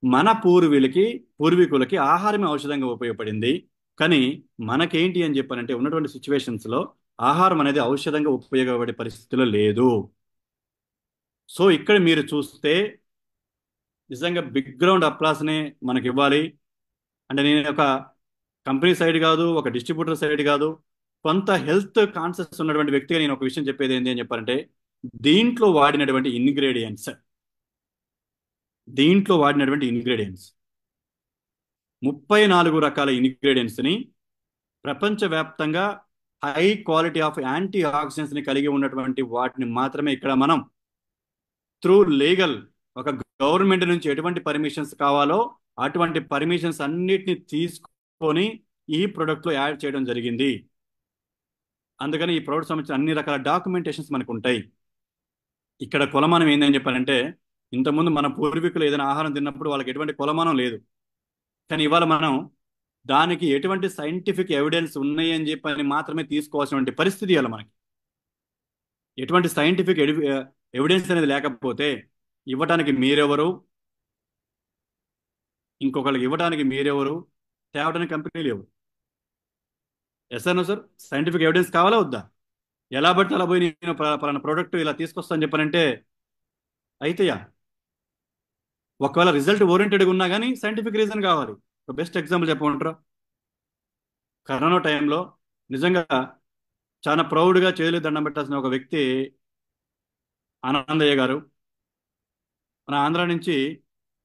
S1: మన పూర్వీకులకి ఆహారమే ఔషధంగా ఉపయోగపడింది. కానీ మనకేంటి అని చెప్పానంటే ఉన్నటువంటి సిచ్యువేషన్స్లో ఆహారం అనేది ఔషధంగా ఉపయోగపడే పరిస్థితిలో లేదు. సో ఇక్కడ మీరు చూస్తే నిజంగా బిగ్ గ్రౌండ్ అప్లాస్నే మనకి ఇవ్వాలి. అంటే నేను ఒక కంపెనీ సైడ్ కాదు, ఒక డిస్ట్రిబ్యూటర్ సైడ్ కాదు, కొంత హెల్త్ కాన్షియస్ ఉన్నటువంటి వ్యక్తిగా నేను ఒక విషయం చెప్పేది ఏంటి అని చెప్పారంటే దీంట్లో వాడినటువంటి ఇంగ్రీడియంట్స్ 34 రకాల ఇంగ్రీడియంట్స్ని ప్రపంచవ్యాప్తంగా హై క్వాలిటీ ఆఫ్ యాంటీ ఆక్సిడెంట్స్ని కలిగి ఉన్నటువంటి వాటిని మాత్రమే ఇక్కడ మనం త్రూ లీగల్ ఒక గవర్నమెంట్ నుంచి ఎటువంటి పర్మిషన్స్ కావాలో అటువంటి పర్మిషన్స్ అన్నిటిని తీసుకొని ఈ ప్రోడక్ట్లో యాడ్ చేయడం జరిగింది. అందుకని ఈ ప్రోడక్ట్ సంబంధించిన అన్ని రకాల డాక్యుమెంటేషన్స్ మనకు ఉంటాయి. ఇక్కడ కొలమానం ఏందని చెప్పారంటే ఇంతకుముందు మన పూర్వీకులు ఏదైనా ఆహారం తిన్నప్పుడు వాళ్ళకి ఎటువంటి కొలమానం లేదు. కానీ ఇవాళ మనం దానికి ఎటువంటి సైంటిఫిక్ ఎవిడెన్స్ ఉన్నాయి అని చెప్పని మాత్రమే తీసుకోవాల్సినటువంటి పరిస్థితి ఇవ్వాలి మనకి. ఎటువంటి సైంటిఫిక్ ఎవిడెన్స్ అనేది లేకపోతే ఇవ్వటానికి మీరెవరు, ఇంకొకరికి ఇవ్వడానికి మీరెవరు, తేవడానికి కంపెనీలు ఎవరు? Yes no sir? Scientific evidence కావాలా వద్దా? ఎలా పడితే అలా పోయి నేను పలానా ప్రోడక్ట్ ఇలా తీసుకొస్తాను చెప్పనంటే అయితేయా? ఒకవేళ రిజల్ట్ ఓరియంటెడ్గా ఉన్నా కానీ సైంటిఫిక్ రీజన్ కావాలి. ఒక బెస్ట్ ఎగ్జాంపుల్ చెప్పమంటారా? కరోనా టైంలో నిజంగా చాలా ప్రౌడ్గా చేతులు దండం పెట్టాల్సిన ఒక వ్యక్తి ఆనందయ్య గారు. మన ఆంధ్ర నుంచి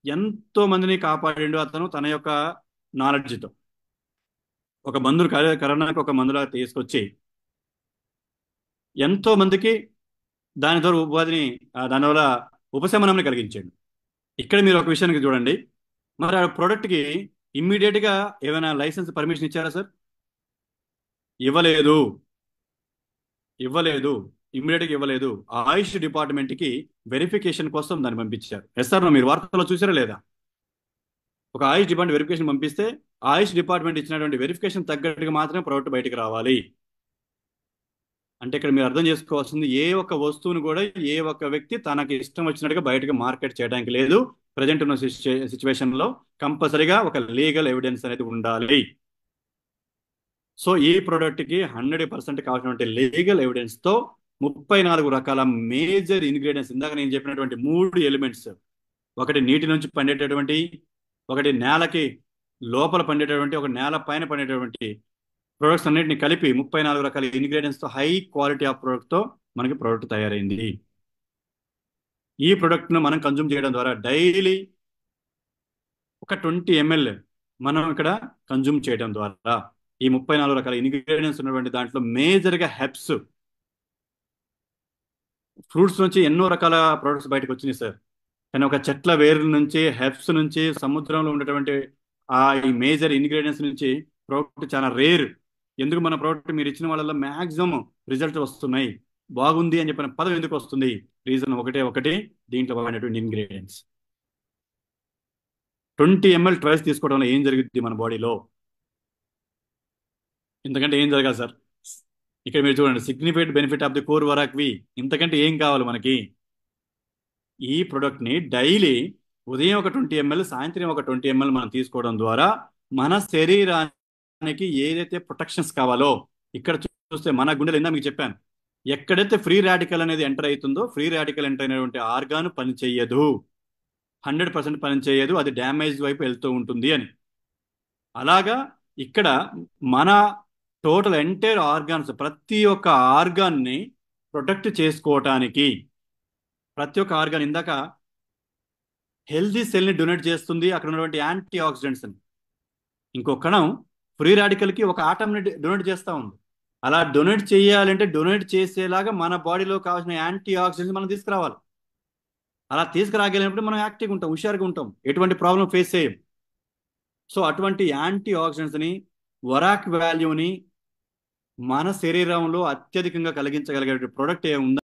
S1: ఎంతో మందిని కాపాడిండు అతను తన యొక్క నాలెడ్జ్తో. ఒక మందులు కరోనాకి ఒక మందులా తీసుకొచ్చి ఎంతో మందికి దాని ద్వారా ఉపాధిని దానివల్ల ఉపశమనం కలిగించాడు. ఇక్కడ మీరు ఒక విషయానికి చూడండి, మరి ఆ ప్రోడక్ట్కి ఇమ్మీడియట్గా ఏమైనా లైసెన్స్ పర్మిషన్ ఇచ్చారా సార్? ఇవ్వలేదు. ఇవ్వలేదు, ఇమ్మీడియట్గా ఇవ్వలేదు. ఆ ఆయుష్ డిపార్ట్మెంట్కి వెరిఫికేషన్ కోసం దాన్ని పంపించారు. ఎస్ సార్, మీరు వార్తల్లో చూసారా లేదా? ఒక ఆయుష్ డిపార్ట్మెంట్ వెరిఫికేషన్ పంపిస్తే ఆయుష్ డిపార్ట్మెంట్ ఇచ్చినటువంటి వెరిఫికేషన్ తగ్గట్టుగా మాత్రమే ప్రోడక్ట్ బయటకు రావాలి. అంటే ఇక్కడ మీరు అర్థం చేసుకోవాల్సింది, ఏ ఒక్క వస్తువును కూడా ఏ ఒక్క వ్యక్తి తనకి ఇష్టం వచ్చినట్టుగా బయటకు మార్కెట్ చేయడానికి లేదు. ప్రజెంట్ ఉన్న సిచ్యువేషన్లో కంపల్సరీగా ఒక లీగల్ ఎవిడెన్స్ అనేది ఉండాలి. సో ఈ ప్రోడక్ట్కి 100% కావాల్సినటువంటి లీగల్ ఎవిడెన్స్తో 34 రకాల మేజర్ ఇంగ్రీడియంట్స్, ఇందాక నేను చెప్పినటువంటి 3 ఎలిమెంట్స్, ఒకటి నీటి నుంచి పండేటటువంటి, ఒకటి నేలకి లోపల పండేటటువంటి, ఒక నేల పైన పండేటటువంటి ప్రొడక్ట్స్ అన్నింటిని కలిపి 34 రకాల ఇంగ్రీడియంట్స్తో హై క్వాలిటీ ఆఫ్ ప్రోడక్ట్తో మనకి ప్రోడక్ట్ తయారైంది. ఈ ప్రోడక్ట్ను మనం కన్జ్యూమ్ చేయడం ద్వారా డైలీ ఒక 20 ml మనం ఇక్కడ కన్జ్యూమ్ చేయడం ద్వారా ఈ 34 రకాల ఇంగ్రీడియంట్స్ ఉన్నటువంటి దాంట్లో మేజర్గా హెర్బ్స్, ఫ్రూట్స్ నుంచి ఎన్నో రకాల ప్రోడక్ట్స్ బయటకు వచ్చినాయి సార్. కానీ ఒక చెట్ల వేర్ల నుంచి, హెర్బ్స్ నుంచి, సముద్రంలో ఉండేటువంటి ఈ మేజర్ ఇంగ్రీడియంట్స్ నుంచి ప్రోడక్ట్ చాలా రేర్. ఎందుకు మన ప్రోడక్ట్ మీరు ఇచ్చిన వాళ్ళలో మ్యాక్సిమం రిజల్ట్ వస్తున్నాయి, బాగుంది అని చెప్పిన పదం ఎందుకు వస్తుంది? రీజన్ ఒకటి, దీంట్లో వాడినటువంటి ఇంగ్రీడియంట్స్. 20 ml ట్వైస్ తీసుకోవడం వల్ల ఏం జరుగుతుంది మన బాడీలో? ఇంతకంటే ఏం జరగాలి సార్? ఇక్కడ మీరు చూడండి, significant benefit of the core వరాక్వి. ఇంతకంటే ఏం కావాలి మనకి? ఈ ప్రోడక్ట్ని డైలీ ఉదయం ఒక 20 ml, సాయంత్రం ఒక 20 ml మనం తీసుకోవడం ద్వారా మన శరీరానికి ఏదైతే ప్రొటెక్షన్స్ కావాలో, ఇక్కడ చూస్తే మన గుండెలు, ఇందా మీకు చెప్పాను, ఎక్కడైతే ఫ్రీ రాడికల్ అనేది ఎంటర్ అవుతుందో, ఫ్రీ రాడికల్ ఎంటర్ అయినటువంటి ఆర్గాన్ పని చెయ్యదు, 100% పని చేయదు, అది డ్యామేజ్ వైపు వెళ్తూ ఉంటుంది అని. అలాగా ఇక్కడ మన టోటల్ ఎంటైర్ ఆర్గాన్స్, ప్రతి ఒక్క ఆర్గాన్ని ప్రొటెక్ట్ చేసుకోవటానికి, ప్రతి ఒక్క ఆర్గాన్ ఇందాక హెల్దీ సెల్ని డొనేట్ చేస్తుంది, అక్కడ ఉన్నటువంటి యాంటీ ఆక్సిడెంట్స్ అని. ఇంకో కణం ఫ్రీ రాడికల్కి ఒక ఆటంని డొనేట్ చేస్తూ ఉంది. అలా డొనేట్ చేయాలంటే డొనేట్ చేసేలాగా మన బాడీలో కావాల్సిన యాంటీ ఆక్సిడెంట్స్ మనం తీసుకురావాలి. అలా తీసుకురాగలిగినప్పుడు మనం యాక్టివ్గా ఉంటాం, హుషారుగా ఉంటాం, ఎటువంటి ప్రాబ్లం ఫేస్ చేయం. సో అటువంటి యాంటీ ఆక్సిడెంట్స్ని, వరాక్ వాల్యూని మన శరీరంలో అత్యధికంగా కలిగించగలిగే ప్రోడక్ట్ ఏముందా